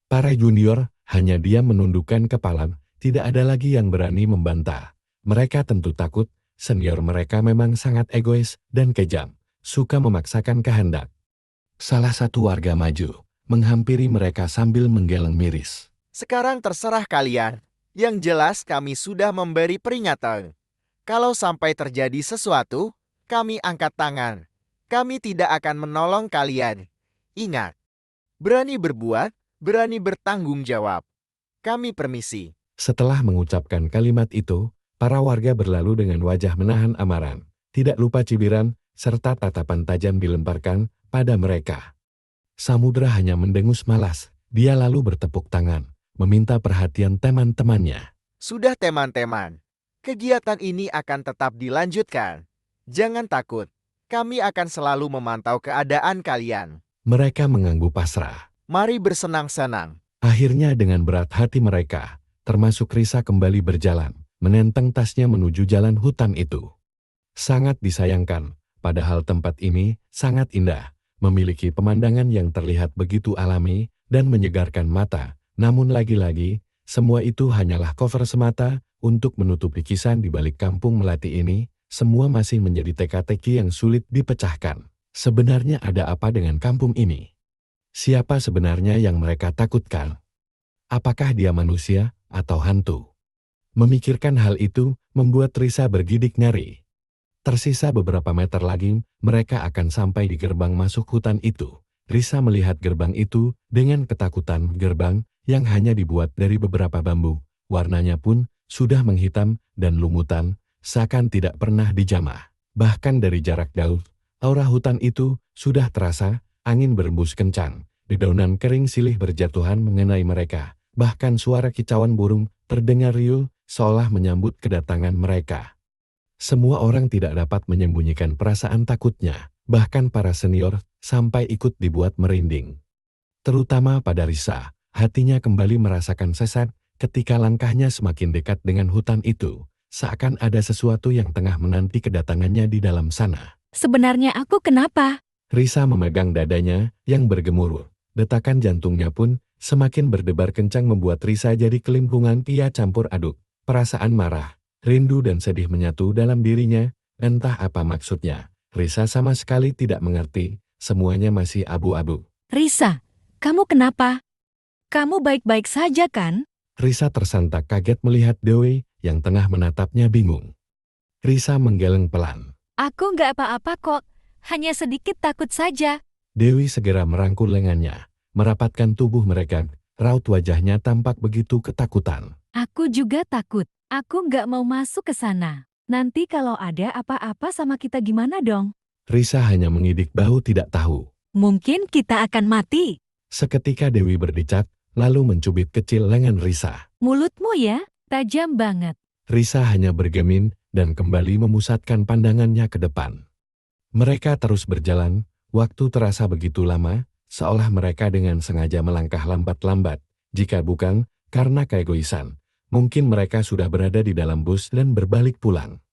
Para junior hanya diam menundukkan kepala, tidak ada lagi yang berani membantah. Mereka tentu takut, senior mereka memang sangat egois dan kejam, suka memaksakan kehendak. Salah satu warga maju, menghampiri mereka sambil menggeleng miris. Sekarang terserah kalian. Yang jelas kami sudah memberi peringatan. Kalau sampai terjadi sesuatu, kami angkat tangan. Kami tidak akan menolong kalian. Ingat, berani berbuat, berani bertanggung jawab. Kami permisi. Setelah mengucapkan kalimat itu, para warga berlalu dengan wajah menahan amaran. Tidak lupa cibiran, serta tatapan tajam dilemparkan pada mereka. Samudra hanya mendengus malas. Dia lalu bertepuk tangan, meminta perhatian teman-temannya. Sudah teman-teman, kegiatan ini akan tetap dilanjutkan. Jangan takut, kami akan selalu memantau keadaan kalian. Mereka mengangguk pasrah. Mari bersenang-senang. Akhirnya dengan berat hati mereka, termasuk Risa kembali berjalan, menenteng tasnya menuju jalan hutan itu. Sangat disayangkan, padahal tempat ini sangat indah, memiliki pemandangan yang terlihat begitu alami dan menyegarkan mata. Namun lagi-lagi, semua itu hanyalah cover semata untuk menutupi kisah di balik kampung Melati ini. Semua masih menjadi teka-teki yang sulit dipecahkan. Sebenarnya ada apa dengan kampung ini? Siapa sebenarnya yang mereka takutkan? Apakah dia manusia atau hantu? Memikirkan hal itu membuat Risa bergidik ngeri. Tersisa beberapa meter lagi, mereka akan sampai di gerbang masuk hutan itu. Risa melihat gerbang itu dengan ketakutan. Gerbang yang hanya dibuat dari beberapa bambu, warnanya pun sudah menghitam dan lumutan, seakan tidak pernah dijamah. Bahkan dari jarak jauh, aura hutan itu sudah terasa. Angin berembus kencang, dedaunan kering silih berjatuhan mengenai mereka. Bahkan suara kicauan burung terdengar riuh, seolah menyambut kedatangan mereka. Semua orang tidak dapat menyembunyikan perasaan takutnya, bahkan para senior sampai ikut dibuat merinding. Terutama pada Risa, hatinya kembali merasakan sesat ketika langkahnya semakin dekat dengan hutan itu, seakan ada sesuatu yang tengah menanti kedatangannya di dalam sana. Sebenarnya aku kenapa? Risa memegang dadanya yang bergemuruh, detakan jantungnya pun semakin berdebar kencang membuat Risa jadi kelimpungan. Ia campur aduk, perasaan marah, rindu dan sedih menyatu dalam dirinya. Entah apa maksudnya, Risa sama sekali tidak mengerti, semuanya masih abu-abu. Risa, kamu kenapa? Kamu baik-baik saja kan? Risa tersentak kaget melihat Dewi yang tengah menatapnya bingung. Risa menggeleng pelan. Aku nggak apa-apa kok, hanya sedikit takut saja. Dewi segera merangkul lengannya, merapatkan tubuh mereka, raut wajahnya tampak begitu ketakutan. Aku juga takut. Aku nggak mau masuk ke sana. Nanti kalau ada apa-apa sama kita gimana dong? Risa hanya mengidik bahu tidak tahu. Mungkin kita akan mati. Seketika Dewi berdecak, lalu mencubit kecil lengan Risa. Mulutmu ya, tajam banget. Risa hanya bergeming dan kembali memusatkan pandangannya ke depan. Mereka terus berjalan, waktu terasa begitu lama, seolah mereka dengan sengaja melangkah lambat-lambat. Jika bukan, karena keegoisan, mungkin mereka sudah berada di dalam bus dan berbalik pulang.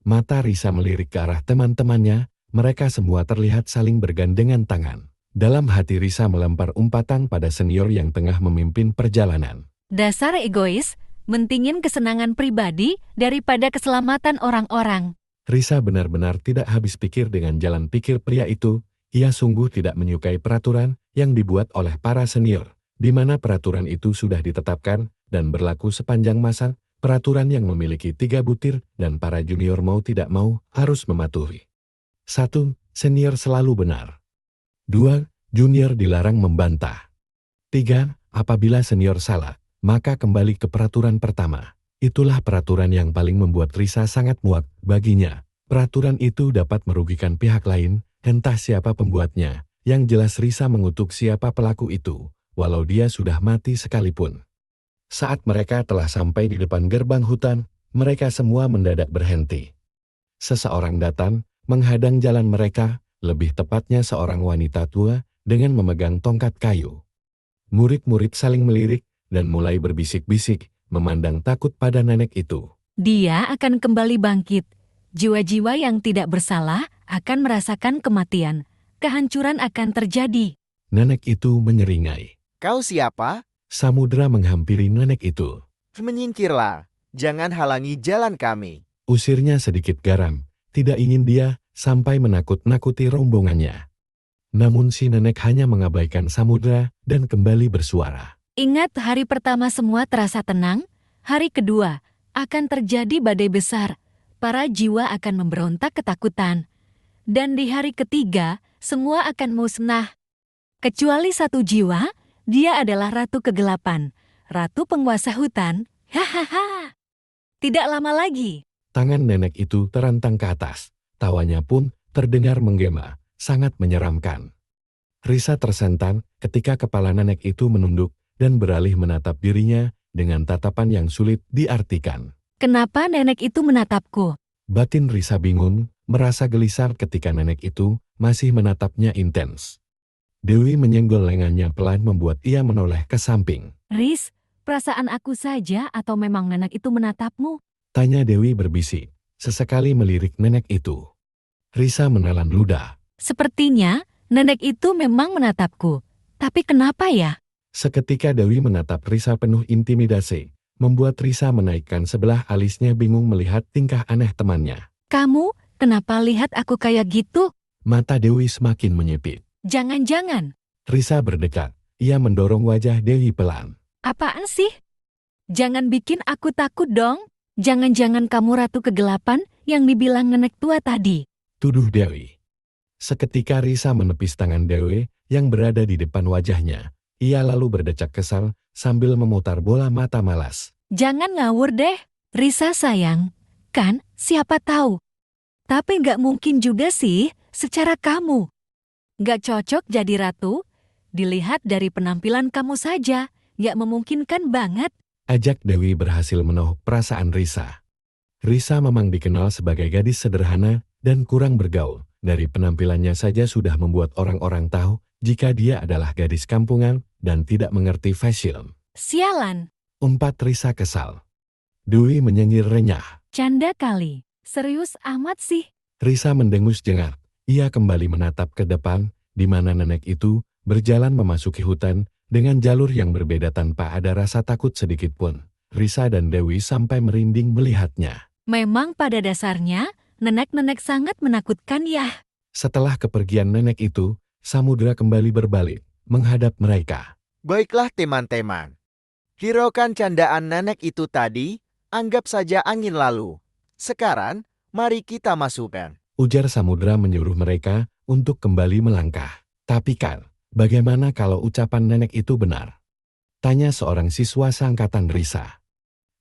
Mata Risa melirik ke arah teman-temannya, mereka semua terlihat saling bergandengan tangan. Dalam hati Risa melempar umpatan pada senior yang tengah memimpin perjalanan. Dasar egois, mentingin kesenangan pribadi daripada keselamatan orang-orang. Risa benar-benar tidak habis pikir dengan jalan pikir pria itu. Ia sungguh tidak menyukai peraturan yang dibuat oleh para senior, di mana peraturan itu sudah ditetapkan dan berlaku sepanjang masa, peraturan yang memiliki 3 butir dan para junior mau tidak mau harus mematuhi. 1. Senior selalu benar. 2. Junior dilarang membantah. 3. Apabila senior salah, maka kembali ke peraturan pertama. Itulah peraturan yang paling membuat Risa sangat muak baginya. Peraturan itu dapat merugikan pihak lain, entah siapa pembuatnya. Yang jelas Risa mengutuk siapa pelaku itu, walau dia sudah mati sekalipun. Saat mereka telah sampai di depan gerbang hutan, mereka semua mendadak berhenti. Seseorang datang, menghadang jalan mereka, lebih tepatnya seorang wanita tua, dengan memegang tongkat kayu. Murid-murid saling melirik, dan mulai berbisik-bisik, memandang takut pada nenek itu. Dia akan kembali bangkit. Jiwa-jiwa yang tidak bersalah akan merasakan kematian. Kehancuran akan terjadi. Nenek itu menyeringai. Kau siapa? Samudra menghampiri nenek itu. Menyingkirlah, jangan halangi jalan kami. Usirnya sedikit garam, tidak ingin dia sampai menakut-nakuti rombongannya. Namun si nenek hanya mengabaikan Samudra dan kembali bersuara. Ingat, hari pertama semua terasa tenang, hari kedua akan terjadi badai besar. Para jiwa akan memberontak ketakutan. Dan di hari ketiga, semua akan musnah. Kecuali satu jiwa, dia adalah Ratu Kegelapan, Ratu Penguasa Hutan. Hahaha. Tidak lama lagi. Tangan nenek itu terantang ke atas. Tawanya pun terdengar menggema, sangat menyeramkan. Risa tersentak ketika kepala nenek itu menunduk dan beralih menatap dirinya dengan tatapan yang sulit diartikan. Kenapa nenek itu menatapku? Batin Risa bingung, merasa gelisah ketika nenek itu masih menatapnya intens. Dewi menyenggol lengannya pelan membuat ia menoleh ke samping. Riz, perasaan aku saja atau memang nenek itu menatapmu? Tanya Dewi berbisik, sesekali melirik nenek itu. Risa menelan ludah. Sepertinya nenek itu memang menatapku. Tapi kenapa ya? Seketika Dewi menatap Risa penuh intimidasi, membuat Risa menaikkan sebelah alisnya bingung melihat tingkah aneh temannya. Kamu, kenapa lihat aku kayak gitu? Mata Dewi semakin menyipit. Jangan-jangan. Risa berdekat, ia mendorong wajah Dewi pelan. Apaan sih? Jangan bikin aku takut dong. Jangan-jangan kamu Ratu Kegelapan yang dibilang nenek tua tadi. Tuduh Dewi. Seketika Risa menepis tangan Dewi yang berada di depan wajahnya. Ia lalu berdecak kesal sambil memutar bola mata malas. Jangan ngawur deh. Risa sayang, kan siapa tahu. Tapi nggak mungkin juga sih secara kamu. Nggak cocok jadi ratu. Dilihat dari penampilan kamu saja, nggak memungkinkan banget. Ajak Dewi berhasil menahan perasaan Risa. Risa memang dikenal sebagai gadis sederhana dan kurang bergaul. Dari penampilannya saja sudah membuat orang-orang tahu jika dia adalah gadis kampungan dan tidak mengerti fashion. Sialan. Umpat Risa kesal. Dewi menyengir renyah. Canda kali. Serius amat sih. Risa mendengus jengak. Ia kembali menatap ke depan, di mana nenek itu berjalan memasuki hutan dengan jalur yang berbeda tanpa ada rasa takut sedikit pun. Risa dan Dewi sampai merinding melihatnya. Memang pada dasarnya, nenek-nenek sangat menakutkan ya. Setelah kepergian nenek itu, Samudra kembali berbalik, menghadap mereka. Baiklah teman-teman. Hiraukan candaan nenek itu tadi, anggap saja angin lalu. Sekarang, mari kita masukkan. Ujar Samudra menyuruh mereka untuk kembali melangkah. Tapi kan, bagaimana kalau ucapan nenek itu benar? Tanya seorang siswa seangkatan Risa.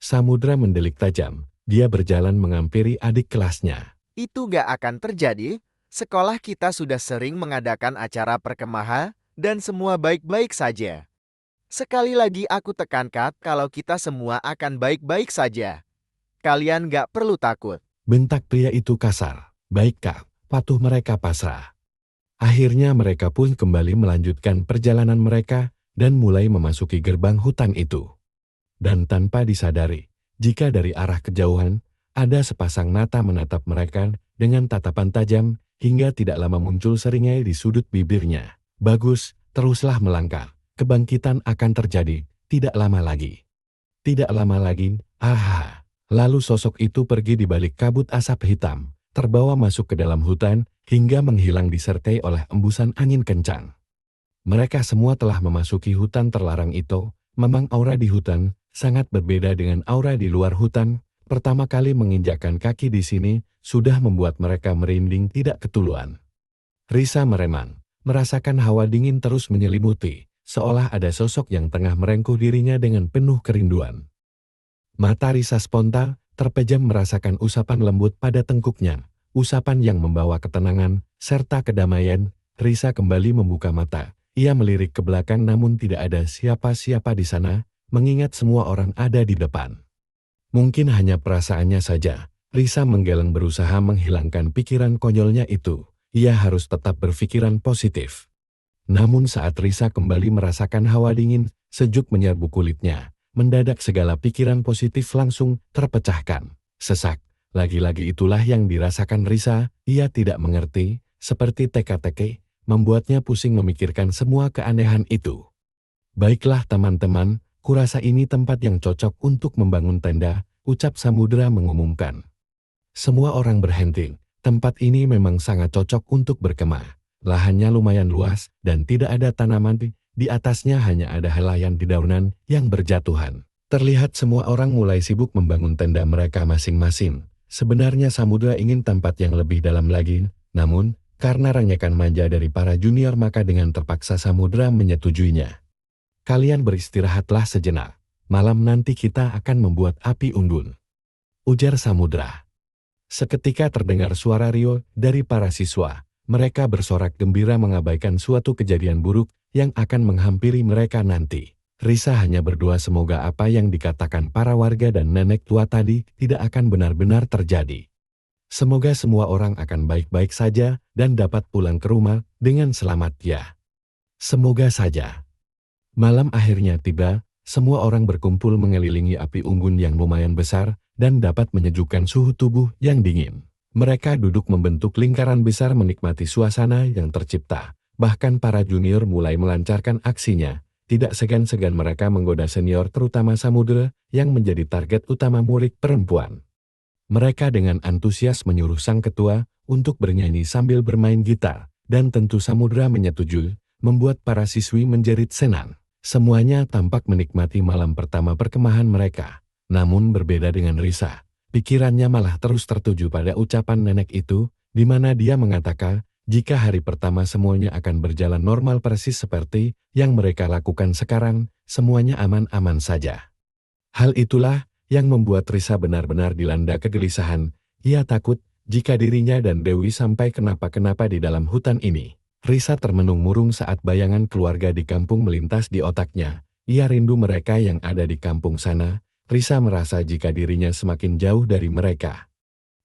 Samudra mendelik tajam, dia berjalan menghampiri adik kelasnya. Itu gak akan terjadi. Sekolah kita sudah sering mengadakan acara perkemahan dan semua baik-baik saja. Sekali lagi aku tekankan kalau kita semua akan baik-baik saja. Kalian gak perlu takut. Bentak pria itu kasar. Baik Kak, patuh mereka pasrah. Akhirnya mereka pun kembali melanjutkan perjalanan mereka dan mulai memasuki gerbang hutan itu. Dan tanpa disadari, jika dari arah kejauhan, ada sepasang mata menatap mereka dengan tatapan tajam hingga tidak lama muncul seringai di sudut bibirnya. Bagus, teruslah melangkah. Kebangkitan akan terjadi, tidak lama lagi. Tidak lama lagi, aha. Lalu sosok itu pergi di balik kabut asap hitam, terbawa masuk ke dalam hutan, hingga menghilang disertai oleh embusan angin kencang. Mereka semua telah memasuki hutan terlarang itu. Memang aura di hutan sangat berbeda dengan aura di luar hutan. Pertama kali menginjakkan kaki di sini, sudah membuat mereka merinding tidak ketuluan. Risa meremang, merasakan hawa dingin terus menyelimuti, seolah ada sosok yang tengah merengkuh dirinya dengan penuh kerinduan. Mata Risa spontan, terpejam merasakan usapan lembut pada tengkuknya, usapan yang membawa ketenangan, serta kedamaian. Risa kembali membuka mata, ia melirik ke belakang namun tidak ada siapa-siapa di sana, mengingat semua orang ada di depan. Mungkin hanya perasaannya saja, Risa menggeleng berusaha menghilangkan pikiran konyolnya itu, ia harus tetap berpikiran positif. Namun saat Risa kembali merasakan hawa dingin, sejuk menyerbu kulitnya, mendadak segala pikiran positif langsung terpecahkan. Sesak, lagi-lagi itulah yang dirasakan Risa, ia tidak mengerti, seperti teka-teki, membuatnya pusing memikirkan semua keanehan itu. Baiklah teman-teman, kurasa ini tempat yang cocok untuk membangun tenda, ucap Samudra mengumumkan. Semua orang berhenti, tempat ini memang sangat cocok untuk berkemah. Lahannya lumayan luas, dan tidak ada tanaman di atasnya hanya ada helaian dedaunan yang berjatuhan. Terlihat semua orang mulai sibuk membangun tenda mereka masing-masing. Sebenarnya Samudra ingin tempat yang lebih dalam lagi, namun, karena ranyakan manja dari para junior maka dengan terpaksa Samudra menyetujuinya. Kalian beristirahatlah sejenak, malam nanti kita akan membuat api unggun, ujar Samudra. Seketika terdengar suara Rio dari para siswa. Mereka bersorak gembira mengabaikan suatu kejadian buruk yang akan menghampiri mereka nanti. Risa hanya berdoa semoga apa yang dikatakan para warga dan nenek tua tadi tidak akan benar-benar terjadi. Semoga semua orang akan baik-baik saja dan dapat pulang ke rumah dengan selamat ya. Semoga saja. Malam akhirnya tiba, semua orang berkumpul mengelilingi api unggun yang lumayan besar dan dapat menyejukkan suhu tubuh yang dingin. Mereka duduk membentuk lingkaran besar menikmati suasana yang tercipta. Bahkan para junior mulai melancarkan aksinya. Tidak segan-segan mereka menggoda senior terutama Samudra yang menjadi target utama murid perempuan. Mereka dengan antusias menyuruh sang ketua untuk bernyanyi sambil bermain gitar. Dan tentu Samudra menyetujui, membuat para siswi menjerit senang. Semuanya tampak menikmati malam pertama perkemahan mereka. Namun berbeda dengan Risa. Pikirannya malah terus tertuju pada ucapan nenek itu, di mana dia mengatakan, jika hari pertama semuanya akan berjalan normal persis seperti yang mereka lakukan sekarang, semuanya aman-aman saja. Hal itulah yang membuat Risa benar-benar dilanda kegelisahan. Ia takut jika dirinya dan Dewi sampai kenapa-kenapa di dalam hutan ini. Risa termenung murung saat bayangan keluarga di kampung melintas di otaknya. Ia rindu mereka yang ada di kampung sana. Risa merasa jika dirinya semakin jauh dari mereka.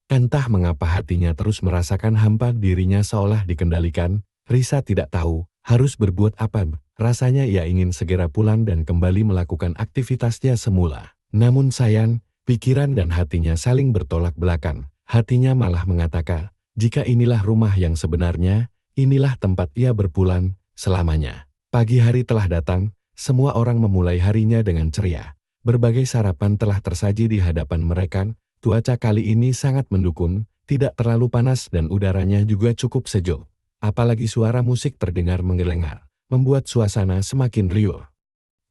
Entah mengapa hatinya terus merasakan hampa dirinya seolah dikendalikan. Risa tidak tahu harus berbuat apa. Rasanya ia ingin segera pulang dan kembali melakukan aktivitasnya semula. Namun sayang, pikiran dan hatinya saling bertolak belakang. Hatinya malah mengatakan, jika inilah rumah yang sebenarnya, inilah tempat ia berpulang selamanya. Pagi hari telah datang, semua orang memulai harinya dengan ceria. Berbagai sarapan telah tersaji di hadapan mereka. Cuaca kali ini sangat mendukung, tidak terlalu panas dan udaranya juga cukup sejuk. Apalagi suara musik terdengar menggelengar, membuat suasana semakin riuh.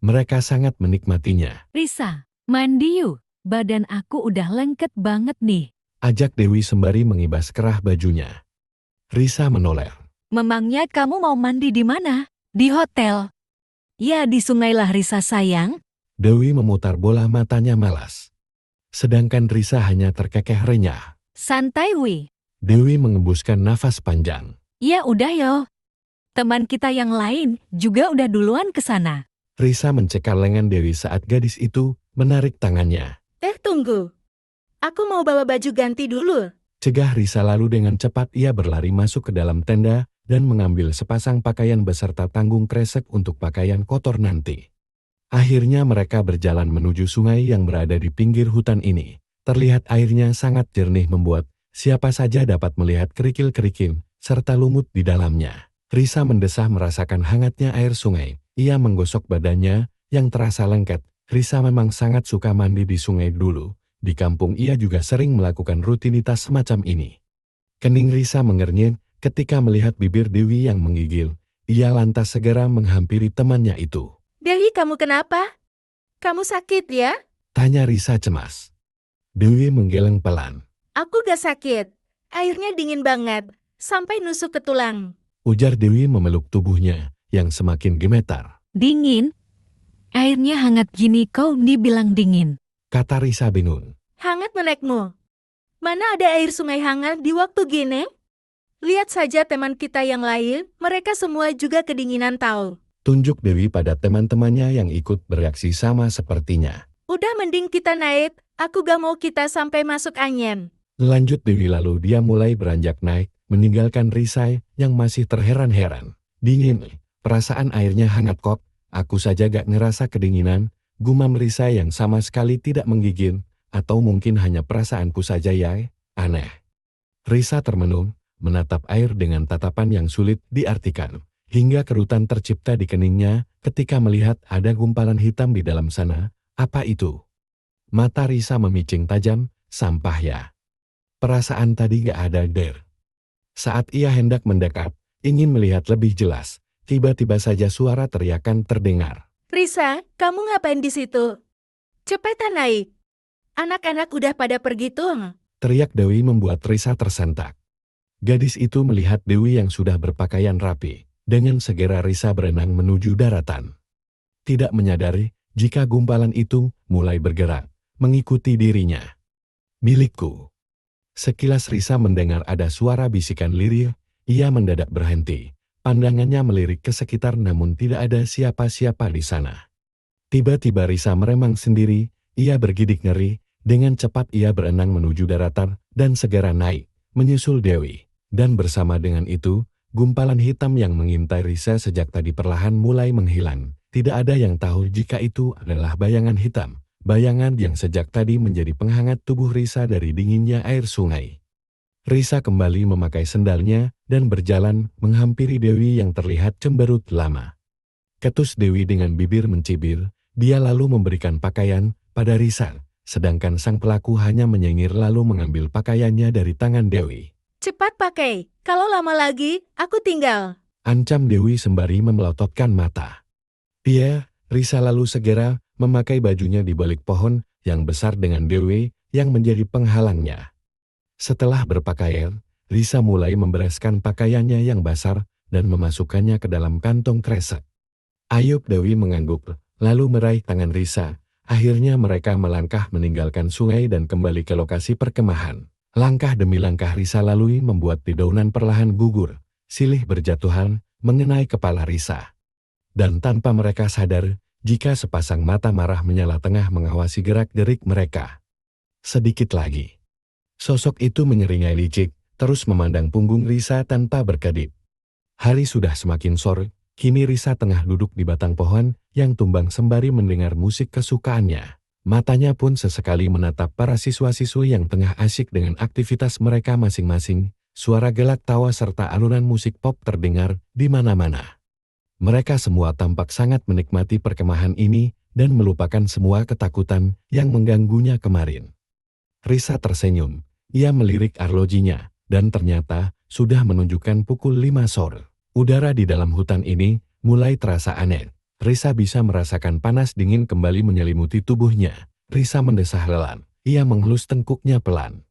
Mereka sangat menikmatinya. Risa, mandi yuk. Badan aku udah lengket banget nih. Ajak Dewi sembari mengibas kerah bajunya. Risa menoleh. Memangnya kamu mau mandi di mana? Di hotel? Ya di sungai lah Risa sayang. Dewi memutar bola matanya malas. Sedangkan Risa hanya terkekeh renyah. Santai Wi. Dewi mengembuskan nafas panjang. Ya udah yo. Teman kita yang lain juga udah duluan ke sana. Risa mencekal lengan Dewi saat gadis itu menarik tangannya. Tunggu. Aku mau bawa baju ganti dulu. Cegah Risa lalu dengan cepat ia berlari masuk ke dalam tenda dan mengambil sepasang pakaian beserta tanggung kresek untuk pakaian kotor nanti. Akhirnya mereka berjalan menuju sungai yang berada di pinggir hutan ini. Terlihat airnya sangat jernih membuat siapa saja dapat melihat kerikil-kerikil serta lumut di dalamnya. Risa mendesah merasakan hangatnya air sungai. Ia menggosok badannya yang terasa lengket. Risa memang sangat suka mandi di sungai dulu. Di kampung ia juga sering melakukan rutinitas semacam ini. Kening Risa mengernyit ketika melihat bibir Dewi yang menggigil. Ia lantas segera menghampiri temannya itu. Dewi, kamu kenapa? Kamu sakit ya? Tanya Risa cemas. Dewi menggeleng pelan. Aku gak sakit. Airnya dingin banget. Sampai nusuk ke tulang. Ujar Dewi memeluk tubuhnya yang semakin gemetar. Dingin? Airnya hangat gini kau dibilang dingin. Kata Risa bingung. Hangat menekmu. Mana ada air sungai hangat di waktu gini? Lihat saja teman kita yang lain, mereka semua juga kedinginan tahu. Tunjuk Dewi pada teman-temannya yang ikut bereaksi sama sepertinya. Udah mending kita naik, aku gak mau kita sampai masuk angin. Lanjut Dewi lalu dia mulai beranjak naik, meninggalkan Risa yang masih terheran-heran. Dingin, perasaan airnya hangat kok, aku saja gak ngerasa kedinginan, gumam Risa yang sama sekali tidak menggigil, atau mungkin hanya perasaanku saja ya, aneh. Risa termenung, menatap air dengan tatapan yang sulit diartikan, hingga kerutan tercipta di keningnya ketika melihat ada gumpalan hitam di dalam sana. Apa itu? Mata Risa memicing tajam, sampah ya. Perasaan tadi gak ada der. Saat ia hendak mendekat, ingin melihat lebih jelas, tiba-tiba saja suara teriakan terdengar. Risa, kamu ngapain di situ? Cepetan naik. Anak-anak udah pada pergi tuh. Teriak Dewi membuat Risa tersentak. Gadis itu melihat Dewi yang sudah berpakaian rapi. Dengan segera Risa berenang menuju daratan. Tidak menyadari jika gumpalan itu mulai bergerak, mengikuti dirinya. Milikku. Sekilas Risa mendengar ada suara bisikan lirih, ia mendadak berhenti. Pandangannya melirik ke sekitar namun tidak ada siapa-siapa di sana. Tiba-tiba Risa meremang sendiri, ia bergidik ngeri, dengan cepat ia berenang menuju daratan dan segera naik, menyusul Dewi. Dan bersama dengan itu, gumpalan hitam yang mengintai Risa sejak tadi perlahan mulai menghilang. Tidak ada yang tahu jika itu adalah bayangan hitam. Bayangan yang sejak tadi menjadi penghangat tubuh Risa dari dinginnya air sungai. Risa kembali memakai sendalnya dan berjalan menghampiri Dewi yang terlihat cemberut lama. Ketus Dewi dengan bibir mencibir, dia lalu memberikan pakaian pada Risa, sedangkan sang pelaku hanya menyengir lalu mengambil pakaiannya dari tangan Dewi. Cepat pakai, kalau lama lagi, aku tinggal. Ancam Dewi sembari memelototkan mata. Dia, Risa lalu segera memakai bajunya di balik pohon yang besar dengan Dewi yang menjadi penghalangnya. Setelah berpakaian, Risa mulai membereskan pakaiannya yang basah dan memasukkannya ke dalam kantong kresek. Ayub Dewi mengangguk, lalu meraih tangan Risa. Akhirnya mereka melangkah meninggalkan sungai dan kembali ke lokasi perkemahan. Langkah demi langkah Risa lalui membuat dedaunan perlahan gugur, silih berjatuhan mengenai kepala Risa. Dan tanpa mereka sadar, jika sepasang mata marah menyala tengah mengawasi gerak-gerik mereka. Sedikit lagi. Sosok itu menyeringai licik, terus memandang punggung Risa tanpa berkedip. Hari sudah semakin sore, kini Risa tengah duduk di batang pohon yang tumbang sembari mendengar musik kesukaannya. Matanya pun sesekali menatap para siswa-siswi yang tengah asyik dengan aktivitas mereka masing-masing. Suara gelak tawa serta alunan musik pop terdengar di mana-mana. Mereka semua tampak sangat menikmati perkemahan ini dan melupakan semua ketakutan yang mengganggunya kemarin. Risa tersenyum, ia melirik arlojinya, dan ternyata sudah menunjukkan pukul 5 sore. Udara di dalam hutan ini mulai terasa aneh. Risa bisa merasakan panas dingin kembali menyelimuti tubuhnya. Risa mendesah lelah, ia mengelus tengkuknya pelan.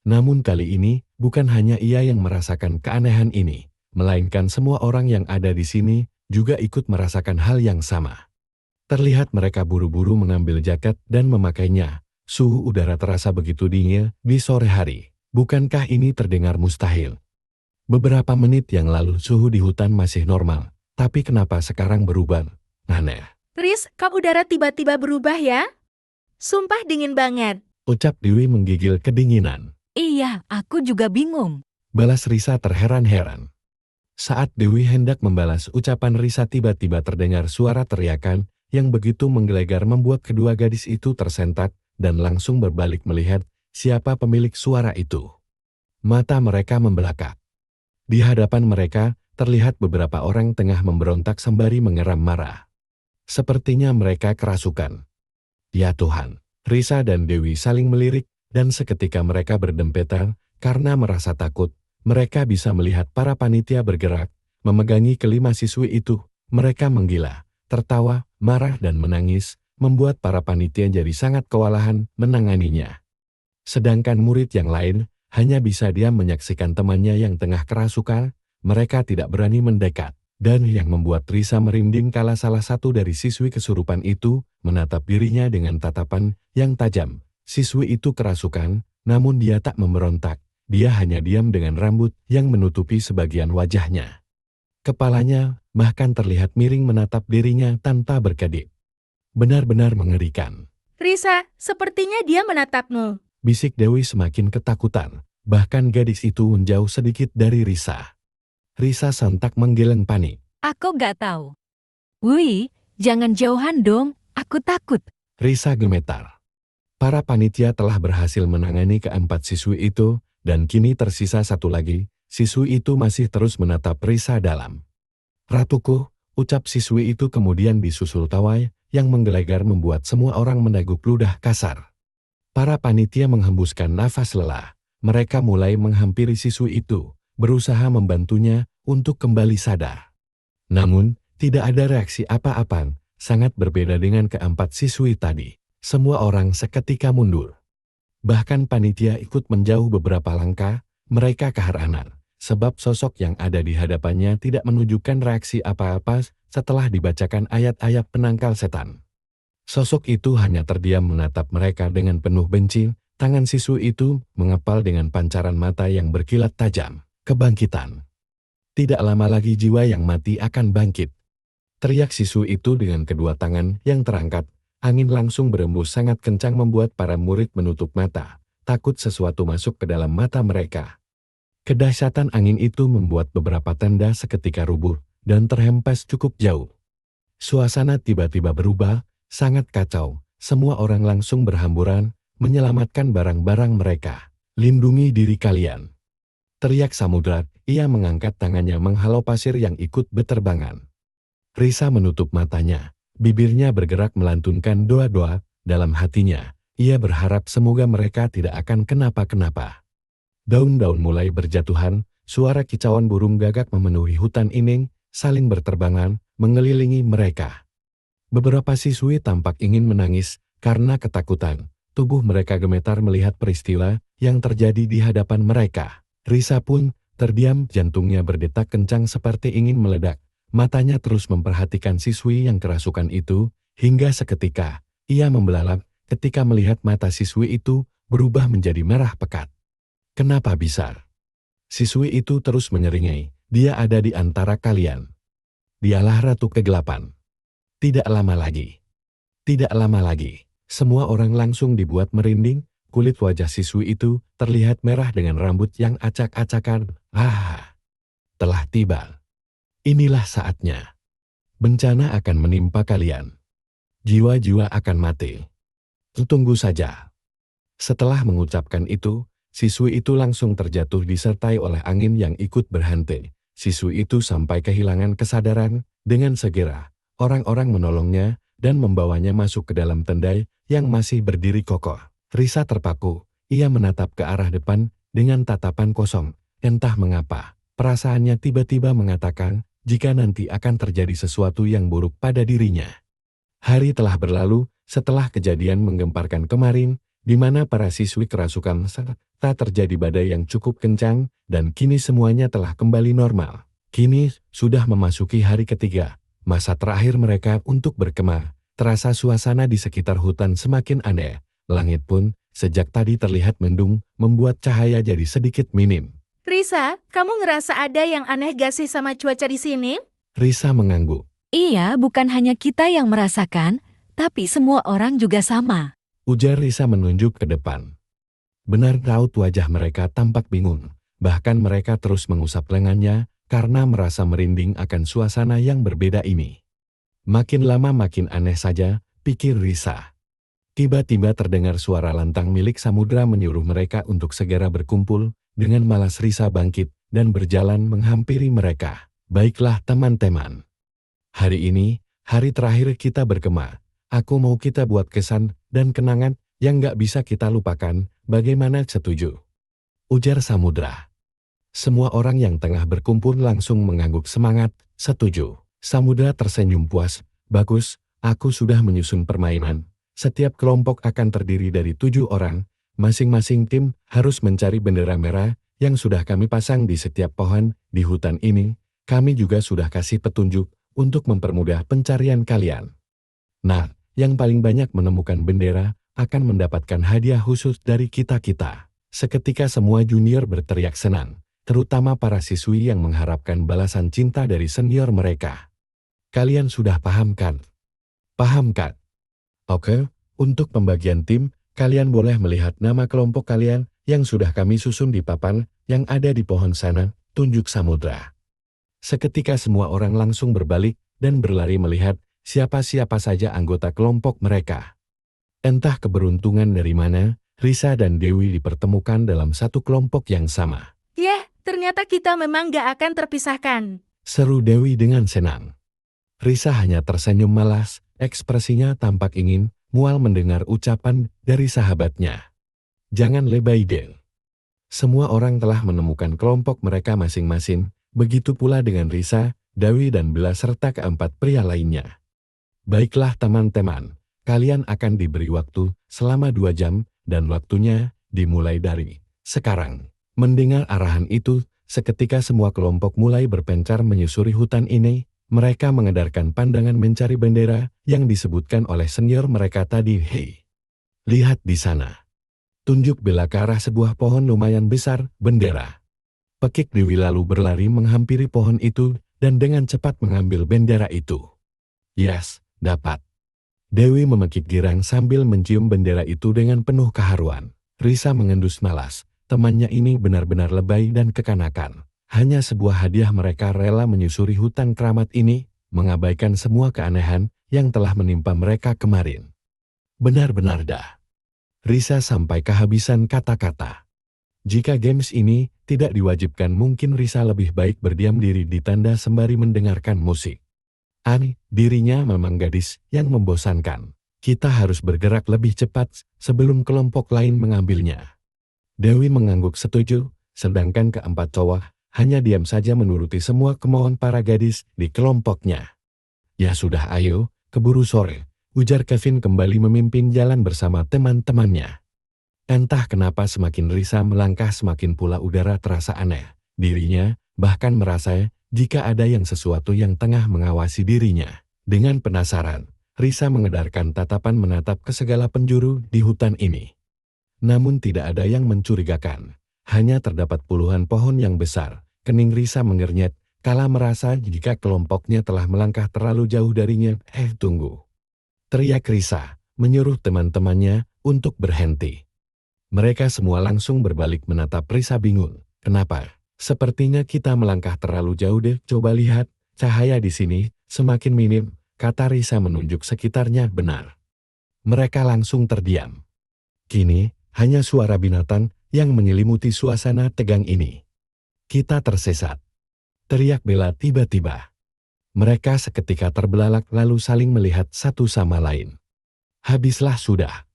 Namun kali ini, bukan hanya ia yang merasakan keanehan ini, melainkan semua orang yang ada di sini juga ikut merasakan hal yang sama. Terlihat mereka buru-buru mengambil jaket dan memakainya. Suhu udara terasa begitu dingin di sore hari. Bukankah ini terdengar mustahil? Beberapa menit yang lalu suhu di hutan masih normal, tapi kenapa sekarang berubah? Aneh. Tris, kok udara tiba-tiba berubah ya? Sumpah dingin banget. Ucap Dewi menggigil kedinginan. Iya, aku juga bingung. Balas Risa terheran-heran. Saat Dewi hendak membalas ucapan Risa tiba-tiba terdengar suara teriakan yang begitu menggelegar membuat kedua gadis itu tersentak dan langsung berbalik melihat siapa pemilik suara itu. Mata mereka membelakang. Di hadapan mereka, terlihat beberapa orang tengah memberontak sembari mengeram marah. Sepertinya mereka kerasukan. Ya Tuhan, Risa dan Dewi saling melirik, dan seketika mereka berdempetan, karena merasa takut, mereka bisa melihat para panitia bergerak, memegangi kelima siswi itu. Mereka menggila, tertawa, marah dan menangis, membuat para panitia jadi sangat kewalahan menanganinya. Sedangkan murid yang lain, hanya bisa diam menyaksikan temannya yang tengah kerasukan, mereka tidak berani mendekat. Dan yang membuat Risa merinding kala salah satu dari siswi kesurupan itu menatap dirinya dengan tatapan yang tajam. Siswi itu kerasukan, namun dia tak memberontak. Dia hanya diam dengan rambut yang menutupi sebagian wajahnya. Kepalanya bahkan terlihat miring menatap dirinya tanpa berkedip. Benar-benar mengerikan. Risa, sepertinya dia menatapmu. Bisik Dewi semakin ketakutan. Bahkan gadis itu menjauh sedikit dari Risa. Risa sontak menggeleng panik. Aku nggak tahu. Wih, jangan jauhan dong, aku takut. Risa gemetar. Para panitia telah berhasil menangani keempat siswi itu, dan kini tersisa satu lagi. Siswi itu masih terus menatap Risa dalam. Ratuku, ucap siswi itu kemudian disusul tawa yang menggelegar membuat semua orang meneguk ludah kasar. Para panitia menghembuskan nafas lelah. Mereka mulai menghampiri siswi itu, berusaha membantunya untuk kembali sadar. Namun, tidak ada reaksi apa-apa, sangat berbeda dengan keempat siswi tadi. Semua orang seketika mundur. Bahkan panitia ikut menjauh beberapa langkah, mereka keheranan, sebab sosok yang ada di hadapannya tidak menunjukkan reaksi apa-apa setelah dibacakan ayat-ayat penangkal setan. Sosok itu hanya terdiam menatap mereka dengan penuh benci, tangan siswi itu mengepal dengan pancaran mata yang berkilat tajam. Kebangkitan. Tidak lama lagi jiwa yang mati akan bangkit. Teriak siswi itu dengan kedua tangan yang terangkat. Angin langsung berembus sangat kencang membuat para murid menutup mata, takut sesuatu masuk ke dalam mata mereka. Kedahsyatan angin itu membuat beberapa tenda seketika rubuh dan terhempas cukup jauh. Suasana tiba-tiba berubah, sangat kacau. Semua orang langsung berhamburan, menyelamatkan barang-barang mereka. Lindungi diri kalian. Teriak Samudra, ia mengangkat tangannya menghalau pasir yang ikut beterbangan. Risa menutup matanya, bibirnya bergerak melantunkan doa-doa, dalam hatinya, ia berharap semoga mereka tidak akan kenapa-kenapa. Daun-daun mulai berjatuhan, suara kicauan burung gagak memenuhi hutan ini, saling berterbangan, mengelilingi mereka. Beberapa siswi tampak ingin menangis, karena ketakutan, tubuh mereka gemetar melihat peristiwa yang terjadi di hadapan mereka. Risa pun terdiam, jantungnya berdetak kencang seperti ingin meledak. Matanya terus memperhatikan siswi yang kerasukan itu, hingga seketika, ia membelalak ketika melihat mata siswi itu berubah menjadi merah pekat. Kenapa bisa? Siswi itu terus menyeringai, dia ada di antara kalian. Dialah Ratu Kegelapan. Tidak lama lagi, semua orang langsung dibuat merinding. Kulit wajah siswi itu terlihat merah dengan rambut yang acak-acakan. Telah tiba. Inilah saatnya. Bencana akan menimpa kalian. Jiwa-jiwa akan mati. Tunggu saja. Setelah mengucapkan itu, siswi itu langsung terjatuh disertai oleh angin yang ikut berhenti. Siswi itu sampai kehilangan kesadaran. Dengan segera, orang-orang menolongnya dan membawanya masuk ke dalam tenda yang masih berdiri kokoh. Risa terpaku, ia menatap ke arah depan dengan tatapan kosong. Entah mengapa, perasaannya tiba-tiba mengatakan jika nanti akan terjadi sesuatu yang buruk pada dirinya. Hari telah berlalu setelah kejadian menggemparkan kemarin, di mana para siswi kerasukan serta terjadi badai yang cukup kencang, dan kini semuanya telah kembali normal. Kini sudah memasuki hari ketiga, masa terakhir mereka untuk berkemah. Terasa suasana di sekitar hutan semakin aneh. Langit pun, sejak tadi terlihat mendung, membuat cahaya jadi sedikit minim. Risa, kamu ngerasa ada yang aneh gak sih sama cuaca di sini? Risa mengangguk. Iya, bukan hanya kita yang merasakan, tapi semua orang juga sama. Ujar Risa menunjuk ke depan. Benar raut wajah mereka tampak bingung. Bahkan mereka terus mengusap lengannya karena merasa merinding akan suasana yang berbeda ini. Makin lama makin aneh saja, pikir Risa. Tiba-tiba terdengar suara lantang milik Samudra menyuruh mereka untuk segera berkumpul. Dengan malas Risa bangkit dan berjalan menghampiri mereka. Baiklah teman-teman. Hari ini, hari terakhir kita berkemah. Aku mau kita buat kesan dan kenangan yang gak bisa kita lupakan. Bagaimana, setuju? Ujar Samudra. Semua orang yang tengah berkumpul langsung mengangguk semangat, setuju. Samudra tersenyum puas. Bagus, aku sudah menyusun permainan. Setiap kelompok akan terdiri dari 7 orang. Masing-masing tim harus mencari bendera merah yang sudah kami pasang di setiap pohon di hutan ini. Kami juga sudah kasih petunjuk untuk mempermudah pencarian kalian. Nah, yang paling banyak menemukan bendera akan mendapatkan hadiah khusus dari kita-kita. Seketika semua junior berteriak senang, terutama para siswi yang mengharapkan balasan cinta dari senior mereka. Kalian sudah paham kan? Paham kan? Oke, untuk pembagian tim, kalian boleh melihat nama kelompok kalian yang sudah kami susun di papan yang ada di pohon sana, tunjuk Samudra. Seketika semua orang langsung berbalik dan berlari melihat siapa-siapa saja anggota kelompok mereka. Entah keberuntungan dari mana, Risa dan Dewi dipertemukan dalam satu kelompok yang sama. Yeh, ternyata kita memang gak akan terpisahkan. Seru Dewi dengan senang. Risa hanya tersenyum malas, ekspresinya tampak ingin mual mendengar ucapan dari sahabatnya. Jangan lebay deh. Semua orang telah menemukan kelompok mereka masing-masing, begitu pula dengan Risa, Dewi dan Bella serta keempat pria lainnya. Baiklah teman-teman, kalian akan diberi waktu selama 2 jam dan waktunya dimulai dari sekarang. Mendengar arahan itu, seketika semua kelompok mulai berpencar menyusuri hutan ini. Mereka mengedarkan pandangan mencari bendera yang disebutkan oleh senior mereka tadi. Hei, lihat di sana. Tunjuk Bella ke arah sebuah pohon lumayan besar, bendera. Pekik Dewi lalu berlari menghampiri pohon itu dan dengan cepat mengambil bendera itu. Yes, dapat. Dewi memekik girang sambil mencium bendera itu dengan penuh keharuan. Risa mengendus malas. Temannya ini benar-benar lebay dan kekanakan. Hanya sebuah hadiah mereka rela menyusuri hutan keramat ini, mengabaikan semua keanehan yang telah menimpa mereka kemarin. Benar-benar dah. Risa sampai kehabisan kata-kata. Jika games ini tidak diwajibkan mungkin Risa lebih baik berdiam diri di tenda sembari mendengarkan musik. Aneh, dirinya memang gadis yang membosankan. Kita harus bergerak lebih cepat sebelum kelompok lain mengambilnya. Dewi mengangguk setuju, sedangkan keempat cowok hanya diam saja menuruti semua kemauan para gadis di kelompoknya. Ya sudah ayo, keburu sore, ujar Kevin kembali memimpin jalan bersama teman-temannya. Entah kenapa semakin Risa melangkah semakin pula udara terasa aneh. Dirinya bahkan merasa jika ada yang sesuatu yang tengah mengawasi dirinya. Dengan penasaran, Risa mengedarkan tatapan menatap ke segala penjuru di hutan ini. Namun tidak ada yang mencurigakan. Hanya terdapat puluhan pohon yang besar. Kening Risa mengernyet, kala merasa jika kelompoknya telah melangkah terlalu jauh darinya. Tunggu. Teriak Risa, menyuruh teman-temannya untuk berhenti. Mereka semua langsung berbalik menatap Risa bingung. Kenapa? Sepertinya kita melangkah terlalu jauh deh. Coba lihat, cahaya di sini semakin minim, kata Risa menunjuk sekitarnya. Benar. Mereka langsung terdiam. Kini, hanya suara binatang yang menyelimuti suasana tegang ini. Kita tersesat. Teriak Bella tiba-tiba. Mereka seketika terbelalak lalu saling melihat satu sama lain. Habislah sudah.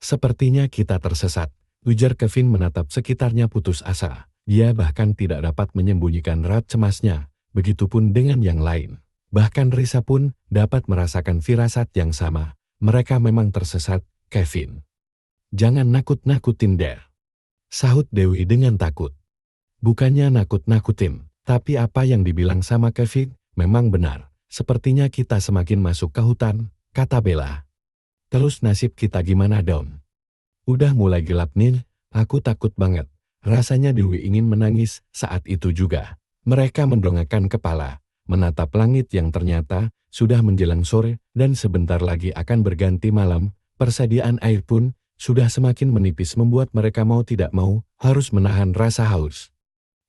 Sepertinya kita tersesat, ujar Kevin menatap sekitarnya putus asa. Dia bahkan tidak dapat menyembunyikan raut cemasnya, begitupun dengan yang lain. Bahkan Risa pun dapat merasakan firasat yang sama. Mereka memang tersesat, Kevin. Jangan nakut-nakutin deh, sahut Dewi dengan takut. Bukannya nakut-nakutin, tapi apa yang dibilang sama Kevin memang benar. Sepertinya kita semakin masuk ke hutan, kata Bella. Terus nasib kita gimana dong? Udah mulai gelap nih, aku takut banget. Rasanya Dewi ingin menangis saat itu juga. Mereka mendongakkan kepala, menatap langit yang ternyata sudah menjelang sore dan sebentar lagi akan berganti malam. Persediaan air pun sudah semakin menipis membuat mereka mau tidak mau harus menahan rasa haus.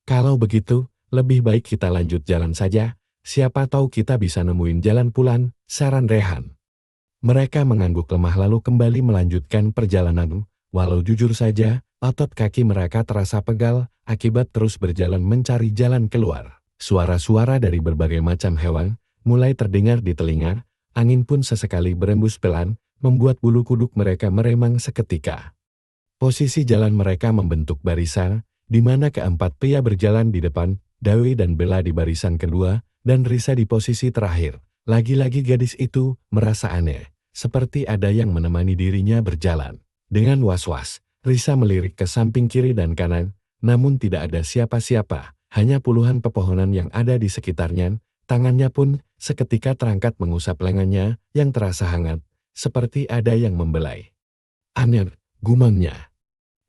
Kalau begitu, lebih baik kita lanjut jalan saja. Siapa tahu kita bisa nemuin jalan pulang, saran Rehan. Mereka mengangguk lemah lalu kembali melanjutkan perjalanan. Walau jujur saja, otot kaki mereka terasa pegal akibat terus berjalan mencari jalan keluar. Suara-suara dari berbagai macam hewan mulai terdengar di telinga. Angin pun sesekali berembus pelan, membuat bulu kuduk mereka meremang seketika. Posisi jalan mereka membentuk barisan, di mana keempat pria berjalan di depan, Dewi dan Bella di barisan kedua, dan Risa di posisi terakhir. Lagi-lagi gadis itu merasa aneh, seperti ada yang menemani dirinya berjalan. Dengan was-was, Risa melirik ke samping kiri dan kanan, namun tidak ada siapa-siapa, hanya puluhan pepohonan yang ada di sekitarnya. Tangannya pun seketika terangkat mengusap lengannya yang terasa hangat, seperti ada yang membelai. Aneh, gumamnya.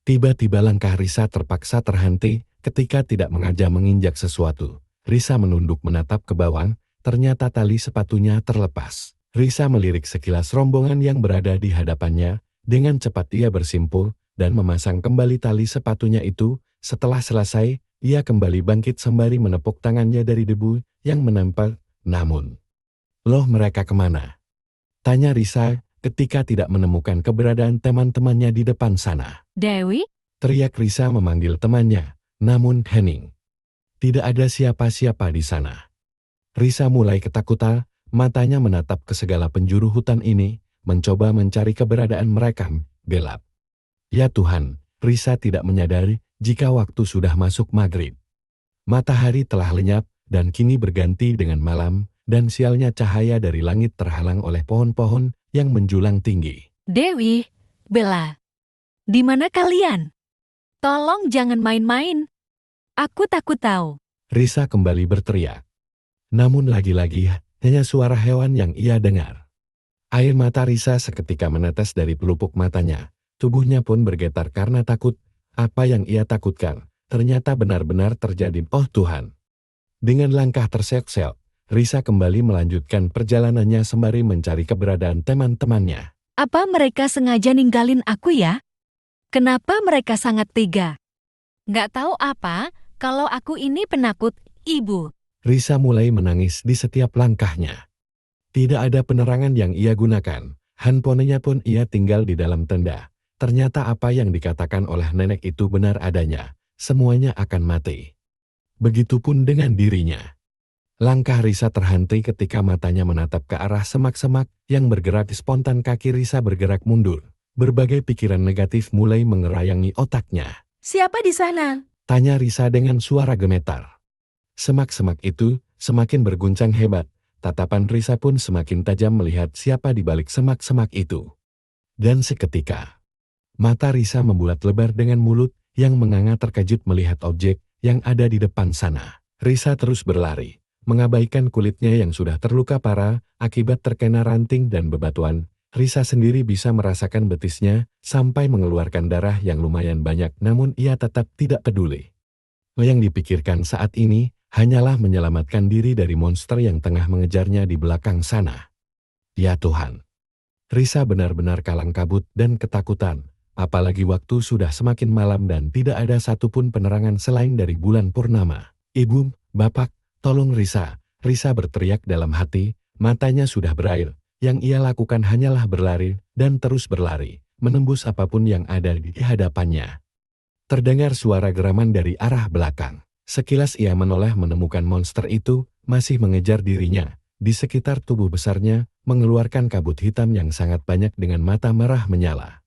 Tiba-tiba langkah Risa terpaksa terhenti ketika tidak sengaja menginjak sesuatu. Risa menunduk menatap ke bawah, ternyata tali sepatunya terlepas. Risa melirik sekilas rombongan yang berada di hadapannya. Dengan cepat ia bersimpul dan memasang kembali tali sepatunya itu. Setelah selesai, ia kembali bangkit sembari menepuk tangannya dari debu yang menempel. Namun, loh mereka kemana? Tanya Risa ketika tidak menemukan keberadaan teman-temannya di depan sana. Dewi? Teriak Risa memanggil temannya, namun hening. Tidak ada siapa-siapa di sana. Risa mulai ketakutan, matanya menatap ke segala penjuru hutan ini, mencoba mencari keberadaan mereka. Gelap. Ya Tuhan, Risa tidak menyadari jika waktu sudah masuk maghrib. Matahari telah lenyap dan kini berganti dengan malam, dan sialnya cahaya dari langit terhalang oleh pohon-pohon yang menjulang tinggi. Dewi, Bella, di mana kalian? Tolong jangan main-main. Aku takut tahu. Risa kembali berteriak. Namun lagi-lagi hanya suara hewan yang ia dengar. Air mata Risa seketika menetes dari pelupuk matanya. Tubuhnya pun bergetar karena takut. Apa yang ia takutkan ternyata benar-benar terjadi. Oh Tuhan. Dengan langkah terseok-seok, Risa kembali melanjutkan perjalanannya sembari mencari keberadaan teman-temannya. Apa mereka sengaja ninggalin aku ya? Kenapa mereka sangat tega? Nggak tahu apa, kalau aku ini penakut, Ibu. Risa mulai menangis di setiap langkahnya. Tidak ada penerangan yang ia gunakan. Handphonenya pun ia tinggal di dalam tenda. Ternyata apa yang dikatakan oleh nenek itu benar adanya. Semuanya akan mati. Begitupun dengan dirinya. Langkah Risa terhenti ketika matanya menatap ke arah semak-semak yang bergerak. Spontan kaki Risa bergerak mundur. Berbagai pikiran negatif mulai mengerayangi otaknya. Siapa di sana? Tanya Risa dengan suara gemetar. Semak-semak itu semakin berguncang hebat. Tatapan Risa pun semakin tajam melihat siapa di balik semak-semak itu. Dan seketika, mata Risa membulat lebar dengan mulut yang menganga terkejut melihat objek yang ada di depan sana. Risa terus berlari, mengabaikan kulitnya yang sudah terluka parah akibat terkena ranting dan bebatuan. Risa sendiri bisa merasakan betisnya sampai mengeluarkan darah yang lumayan banyak, namun ia tetap tidak peduli. Yang dipikirkan saat ini hanyalah menyelamatkan diri dari monster yang tengah mengejarnya di belakang sana. Ya Tuhan. Risa benar-benar kalang kabut dan ketakutan, apalagi waktu sudah semakin malam dan tidak ada satupun penerangan selain dari bulan purnama. Ibu, Bapak, tolong Risa. Risa berteriak dalam hati, matanya sudah berair. Yang ia lakukan hanyalah berlari dan terus berlari, menembus apapun yang ada di hadapannya. Terdengar suara geraman dari arah belakang. Sekilas ia menoleh menemukan monster itu masih mengejar dirinya. Di sekitar tubuh besarnya mengeluarkan kabut hitam yang sangat banyak dengan mata merah menyala.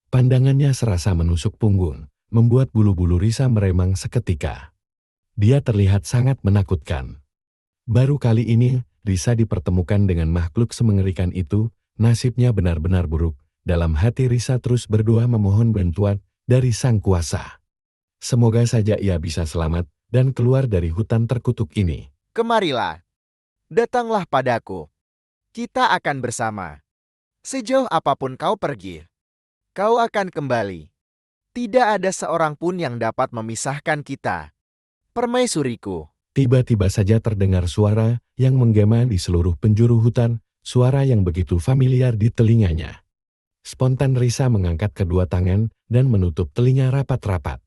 Pandangannya serasa menusuk punggung, membuat bulu-bulu Risa meremang seketika. Dia terlihat sangat menakutkan. Baru kali ini, Risa dipertemukan dengan makhluk semengerikan itu. Nasibnya benar-benar buruk. Dalam hati Risa terus berdoa memohon bantuan dari Sang Kuasa. Semoga saja ia bisa selamat dan keluar dari hutan terkutuk ini. Kemarilah. Datanglah padaku. Kita akan bersama. Sejauh apapun kau pergi, kau akan kembali. Tidak ada seorang pun yang dapat memisahkan kita. Permaisuriku. Tiba-tiba saja terdengar suara yang menggema di seluruh penjuru hutan, suara yang begitu familiar di telinganya. Spontan Risa mengangkat kedua tangan dan menutup telinga rapat-rapat.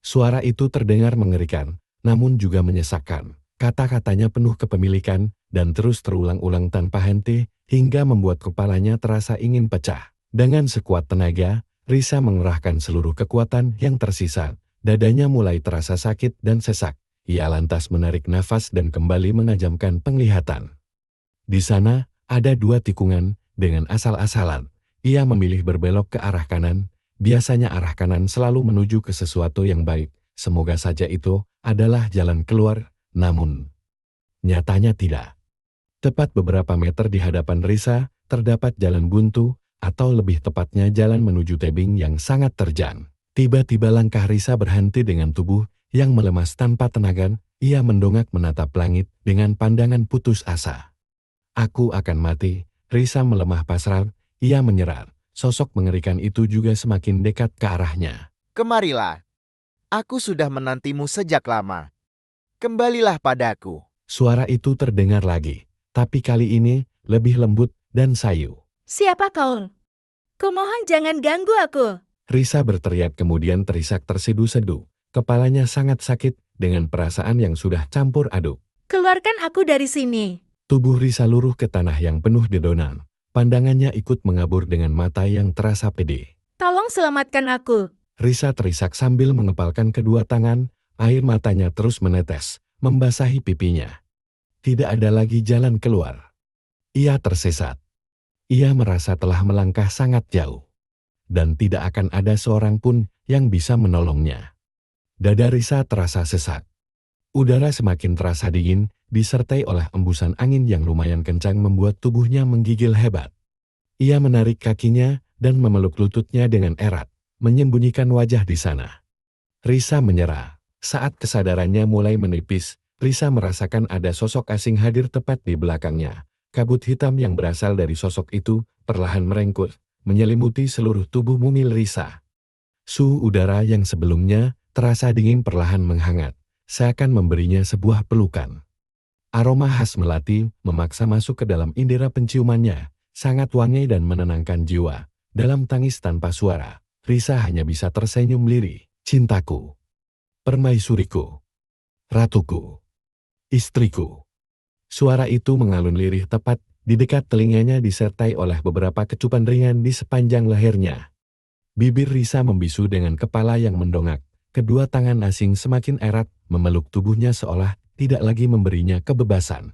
Suara itu terdengar mengerikan, namun juga menyesakkan. Kata-katanya penuh kepemilikan dan terus terulang-ulang tanpa henti hingga membuat kepalanya terasa ingin pecah. Dengan sekuat tenaga, Risa mengerahkan seluruh kekuatan yang tersisa. Dadanya mulai terasa sakit dan sesak. Ia lantas menarik nafas dan kembali menajamkan penglihatan. Di sana, ada dua tikungan dengan asal-asalan. Ia memilih berbelok ke arah kanan. Biasanya arah kanan selalu menuju ke sesuatu yang baik. Semoga saja itu adalah jalan keluar, namun nyatanya tidak. Tepat beberapa meter di hadapan Risa, terdapat jalan buntu, atau lebih tepatnya jalan menuju tebing yang sangat terjal. Tiba-tiba langkah Risa berhenti dengan tubuh yang melemas tanpa tenaga. Ia mendongak menatap langit dengan pandangan putus asa. Aku akan mati. Risa melemah pasrah. Ia menyerah. Sosok mengerikan itu juga semakin dekat ke arahnya. Kemarilah. Aku sudah menantimu sejak lama. Kembalilah padaku. Suara itu terdengar lagi, tapi kali ini lebih lembut dan sayu. Siapa kau? Kumohon jangan ganggu aku. Risa berteriak kemudian terisak tersedu-sedu. Kepalanya sangat sakit dengan perasaan yang sudah campur aduk. Keluarkan aku dari sini. Tubuh Risa luruh ke tanah yang penuh dedonan. Pandangannya ikut mengabur dengan mata yang terasa pede. Tolong selamatkan aku. Risa terisak sambil mengepalkan kedua tangan, air matanya terus menetes, membasahi pipinya. Tidak ada lagi jalan keluar. Ia tersesat. Ia merasa telah melangkah sangat jauh. Dan tidak akan ada seorang pun yang bisa menolongnya. Dada Risa terasa sesak. Udara semakin terasa dingin, disertai oleh embusan angin yang lumayan kencang membuat tubuhnya menggigil hebat. Ia menarik kakinya dan memeluk lututnya dengan erat, menyembunyikan wajah di sana. Risa menyerah. Saat kesadarannya mulai menipis, Risa merasakan ada sosok asing hadir tepat di belakangnya. Kabut hitam yang berasal dari sosok itu perlahan merengkuh, menyelimuti seluruh tubuh mumil Risa. Suhu udara yang sebelumnya terasa dingin perlahan menghangat, seakan memberinya sebuah pelukan. Aroma khas melati memaksa masuk ke dalam indera penciumannya, sangat wangi dan menenangkan jiwa. Dalam tangis tanpa suara, Risa hanya bisa tersenyum lirih. Cintaku, permaisuriku, ratuku, istriku. Suara itu mengalun lirih tepat di dekat telinganya disertai oleh beberapa kecupan ringan di sepanjang lehernya. Bibir Risa membisu dengan kepala yang mendongak. Kedua tangan asing semakin erat memeluk tubuhnya seolah tidak lagi memberinya kebebasan.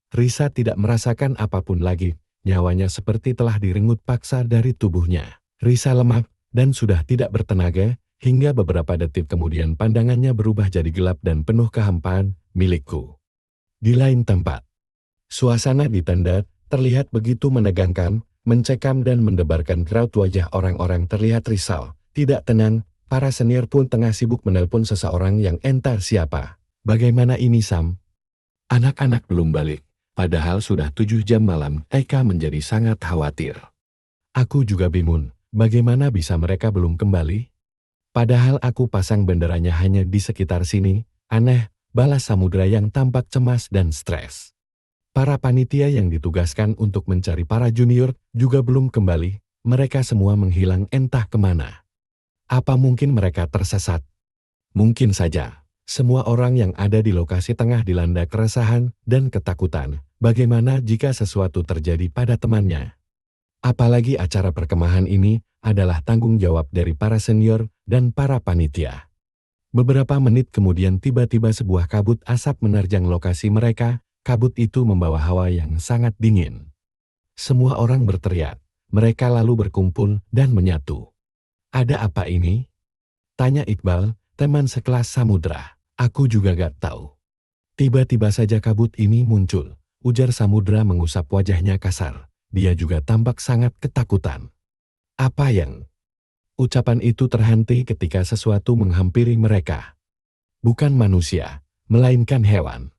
Risa tidak merasakan apapun lagi, nyawanya seperti telah direnggut paksa dari tubuhnya. Risa lemah dan sudah tidak bertenaga, hingga beberapa detik kemudian pandangannya berubah jadi gelap dan penuh kehampaan. Milikku. Di lain tempat, suasana di tenda terlihat begitu menegangkan, mencekam dan mendebarkan raut wajah orang-orang terlihat risau, tidak tenang. Para senior pun tengah sibuk menelpon seseorang yang entah siapa. Bagaimana ini Sam? Anak-anak belum balik, padahal sudah 7 jam malam. Eka menjadi sangat khawatir. Aku juga bingung, bagaimana bisa mereka belum kembali? Padahal aku pasang benderanya hanya di sekitar sini. Aneh, balas Samudra yang tampak cemas dan stres. Para panitia yang ditugaskan untuk mencari para junior juga belum kembali. Mereka semua menghilang entah kemana. Apa mungkin mereka tersesat? Mungkin saja. Semua orang yang ada di lokasi tengah dilanda keresahan dan ketakutan. Bagaimana jika sesuatu terjadi pada temannya? Apalagi acara perkemahan ini adalah tanggung jawab dari para senior dan para panitia. Beberapa menit kemudian tiba-tiba sebuah kabut asap menerjang lokasi mereka. Kabut itu membawa hawa yang sangat dingin. Semua orang berteriak. Mereka lalu berkumpul dan menyatu. Ada apa ini? Tanya Iqbal, teman sekelas Samudra. Aku juga gak tahu. Tiba-tiba saja kabut ini muncul. Ujar Samudra mengusap wajahnya kasar. Dia juga tampak sangat ketakutan. Apa yang? Ucapan itu terhenti ketika sesuatu menghampiri mereka. Bukan manusia, melainkan hewan.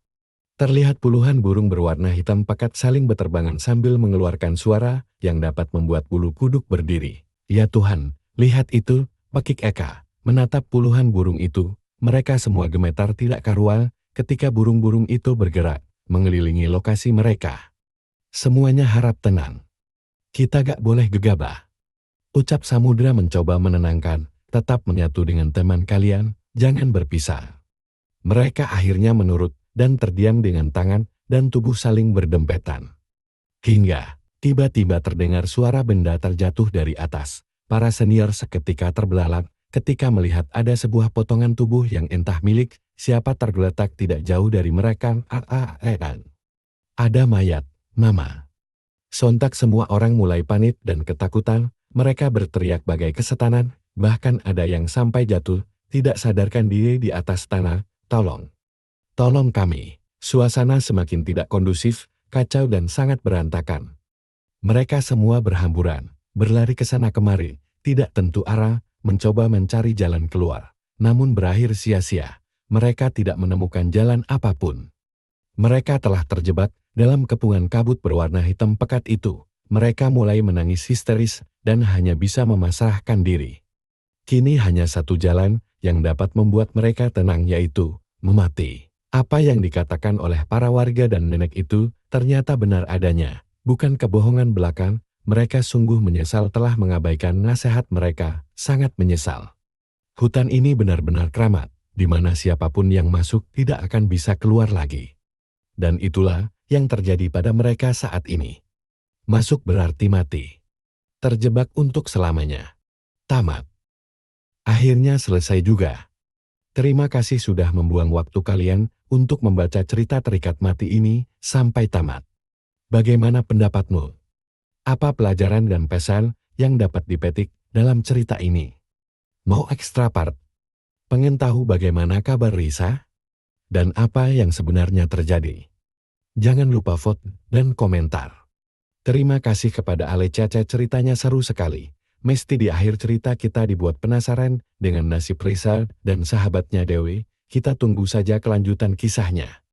Terlihat puluhan burung berwarna hitam pekat saling berterbangan sambil mengeluarkan suara yang dapat membuat bulu kuduk berdiri. Ya Tuhan! Lihat itu, Pekik Eka menatap puluhan burung itu. Mereka semua gemetar tidak karuan ketika burung-burung itu bergerak mengelilingi lokasi mereka. Semuanya harap tenang. Kita gak boleh gegabah. Ucap Samudra mencoba menenangkan, tetap menyatu dengan teman kalian, jangan berpisah. Mereka akhirnya menurut dan terdiam dengan tangan dan tubuh saling berdempetan. Hingga tiba-tiba terdengar suara benda terjatuh dari atas. Para senior seketika terbelalak ketika melihat ada sebuah potongan tubuh yang entah milik siapa tergeletak tidak jauh dari mereka. Ada mayat, Mama. Sontak semua orang mulai panik dan ketakutan. Mereka berteriak bagai kesetanan, bahkan ada yang sampai jatuh, tidak sadarkan diri di atas tanah. Tolong. Tolong kami. Suasana semakin tidak kondusif, kacau dan sangat berantakan. Mereka semua berhamburan, berlari ke sana kemari, tidak tentu arah, mencoba mencari jalan keluar. Namun berakhir sia-sia. Mereka tidak menemukan jalan apapun. Mereka telah terjebak dalam kepungan kabut berwarna hitam pekat itu. Mereka mulai menangis histeris dan hanya bisa memasrahkan diri. Kini hanya satu jalan yang dapat membuat mereka tenang, yaitu memati. Apa yang dikatakan oleh para warga dan nenek itu ternyata benar adanya. Bukan kebohongan belaka, mereka sungguh menyesal telah mengabaikan nasihat mereka, sangat menyesal. Hutan ini benar-benar keramat, di mana siapapun yang masuk tidak akan bisa keluar lagi. Dan itulah yang terjadi pada mereka saat ini. Masuk berarti mati. Terjebak untuk selamanya. Tamat. Akhirnya selesai juga. Terima kasih sudah membuang waktu kalian untuk membaca cerita terikat mati ini sampai tamat. Bagaimana pendapatmu? Apa pelajaran dan pesan yang dapat dipetik dalam cerita ini? Mau ekstra part? Pengen tahu bagaimana kabar Risa? Dan apa yang sebenarnya terjadi? Jangan lupa vote dan komentar. Terima kasih kepada Ale Caca, ceritanya seru sekali. Mesti di akhir cerita kita dibuat penasaran dengan nasib Risa dan sahabatnya Dewi. Kita tunggu saja kelanjutan kisahnya.